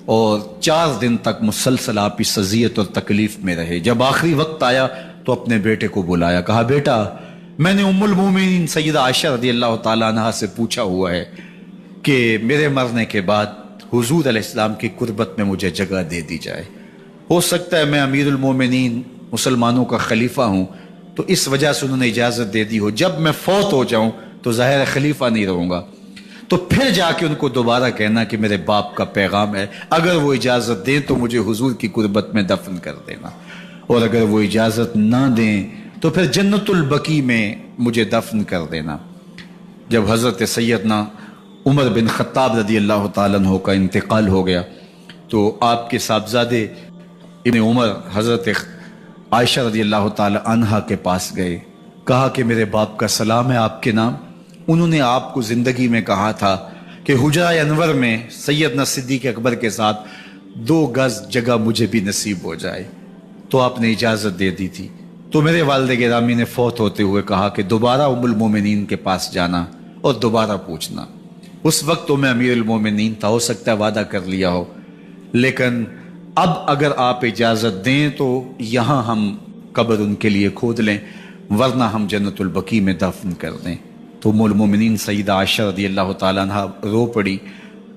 S2: اور 4 دن تک مسلسل آپ اس اذیت اور تکلیف میں رہے۔ جب آخری وقت آیا تو اپنے بیٹے کو بلایا، کہا بیٹا میں نے ام المومنین سیدہ عائشہ رضی اللہ تعالیٰ عنہ سے پوچھا ہوا ہے کہ میرے مرنے کے بعد حضور علیہ السلام کی قربت میں مجھے جگہ دے دی جائے، ہو سکتا ہے میں امیر المومنین مسلمانوں کا خلیفہ ہوں تو اس وجہ سے انہوں نے اجازت دے دی ہو، جب میں فوت ہو جاؤں تو ظاہر خلیفہ نہیں رہوں گا، تو پھر جا کے ان کو دوبارہ کہنا کہ میرے باپ کا پیغام ہے، اگر وہ اجازت دیں تو مجھے حضور کی قربت میں دفن کر دینا، اور اگر وہ اجازت نہ دیں تو پھر جنت البقیع میں مجھے دفن کر دینا۔ جب حضرت سیدنا عمر بن خطاب رضی اللہ تعالیٰ عنہ کا انتقال ہو گیا تو آپ کے صاحبزادے ابن عمر حضرت عائشہ رضی اللہ تعالیٰ عنہا کے پاس گئے، کہا کہ میرے باپ کا سلام ہے آپ کے نام، انہوں نے آپ کو زندگی میں کہا تھا کہ حجرہ انور میں سیدنا صدیق اکبر کے ساتھ 2 گز جگہ مجھے بھی نصیب ہو جائے، تو آپ نے اجازت دے دی تھی۔ تو میرے والد گرامی نے فوت ہوتے ہوئے کہا کہ دوبارہ ام المومنین کے پاس جانا اور دوبارہ پوچھنا۔ اس وقت تو میں امیر المومنین تھا، ہو سکتا ہے وعدہ کر لیا ہو، لیکن اب اگر آپ اجازت دیں تو یہاں ہم قبر ان کے لیے کھود لیں، ورنہ ہم جنت البقیع میں دفن کر دیں۔ تو ام المومنین سیدہ عائشہ رضی اللہ تعالیٰ عنہ رو پڑی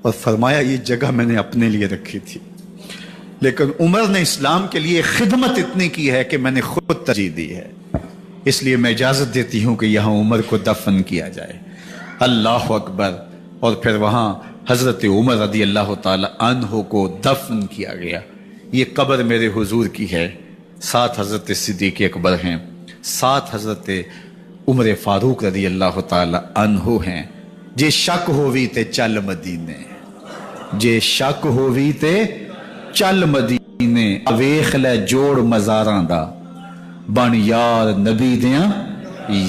S2: اور فرمایا یہ جگہ میں نے اپنے لیے رکھی تھی، لیکن عمر نے اسلام کے لیے خدمت اتنی کی ہے کہ میں نے خود ترجیح دی ہے، اس لیے میں اجازت دیتی ہوں کہ یہاں عمر کو دفن کیا جائے۔ اللہ اکبر۔ اور پھر وہاں حضرت عمر رضی اللہ تعالی عنہ کو دفن کیا گیا۔ یہ قبر میرے حضور کی ہے، 7 حضرت صدیق اکبر ہیں، 7 حضرت عمر فاروق رضی اللہ تعالی عنہ ہیں۔ جے شک ہووی تے چل مدینے، جے شک ہووی تے چل مدینے، ویخ لے جوڑ مزاراں دا، بن یار نبی دیاں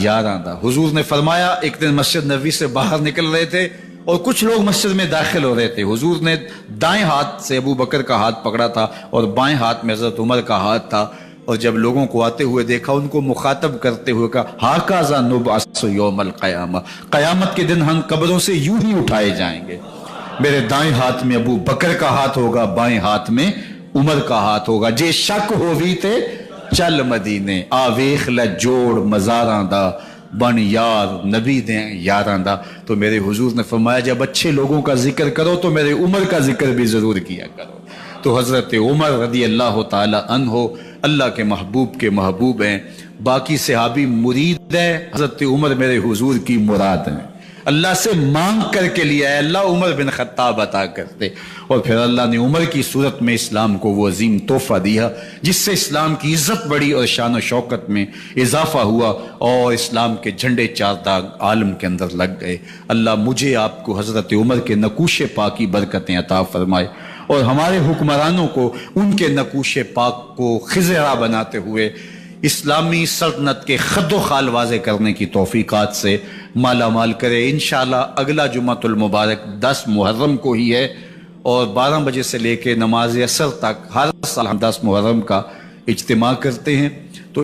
S2: یاراں دا۔ حضور نے فرمایا ایک دن مسجد نبوی سے باہر نکل رہے تھے اور کچھ لوگ مسجد میں داخل ہو رہے تھے، حضور نے دائیں ہاتھ سے ابو بکر کا ہاتھ پکڑا تھا اور بائیں ہاتھ میں حضرت عمر کا ہاتھ تھا، اور جب لوگوں کو آتے ہوئے دیکھا ان کو مخاطب کرتے ہوئے کہا ہاکذا نبعث یوم القیامہ، قیامت کے دن ہم قبروں سے یوں ہی اٹھائے جائیں گے، میرے دائیں ہاتھ میں ابو بکر کا ہاتھ ہوگا، بائیں ہاتھ میں عمر کا ہاتھ ہوگا۔ جے شک ہووی تے چل مدینے، آویخ لے جوڑ مزاراں دا، بن یار نبی دیں یاراں دا۔ تو میرے حضور نے فرمایا جب اچھے لوگوں کا ذکر کرو تو میرے عمر کا ذکر بھی ضرور کیا کرو۔ تو حضرت عمر رضی اللہ تعالی عنہ اللہ کے محبوب کے محبوب ہیں، باقی صحابی مرید ہیں، حضرت عمر میرے حضور کی مراد ہیں۔ اللہ سے مانگ کر کے لیا ہے اللہ عمر بن خطاب عطا کرتے، اور پھر اللہ نے عمر کی صورت میں اسلام کو وہ عظیم تحفہ دیا جس سے اسلام کی عزت بڑھی اور شان و شوکت میں اضافہ ہوا، اور اسلام کے جھنڈے چار داغ عالم کے اندر لگ گئے۔ اللہ مجھے آپ کو حضرت عمر کے نقوش پاک کی برکتیں عطا فرمائے، اور ہمارے حکمرانوں کو ان کے نقوش پاک کو خضرا بناتے ہوئے اسلامی سلطنت کے خد و خال واضح کرنے کی توفیقات سے مالا مال کرے۔ انشاءاللہ اگلا جمعۃ المبارک 10 محرم کو ہی ہے، اور 12 بجے سے لے کے نماز عصر تک ہر سال ہم 10 محرم کا اجتماع کرتے ہیں۔ تو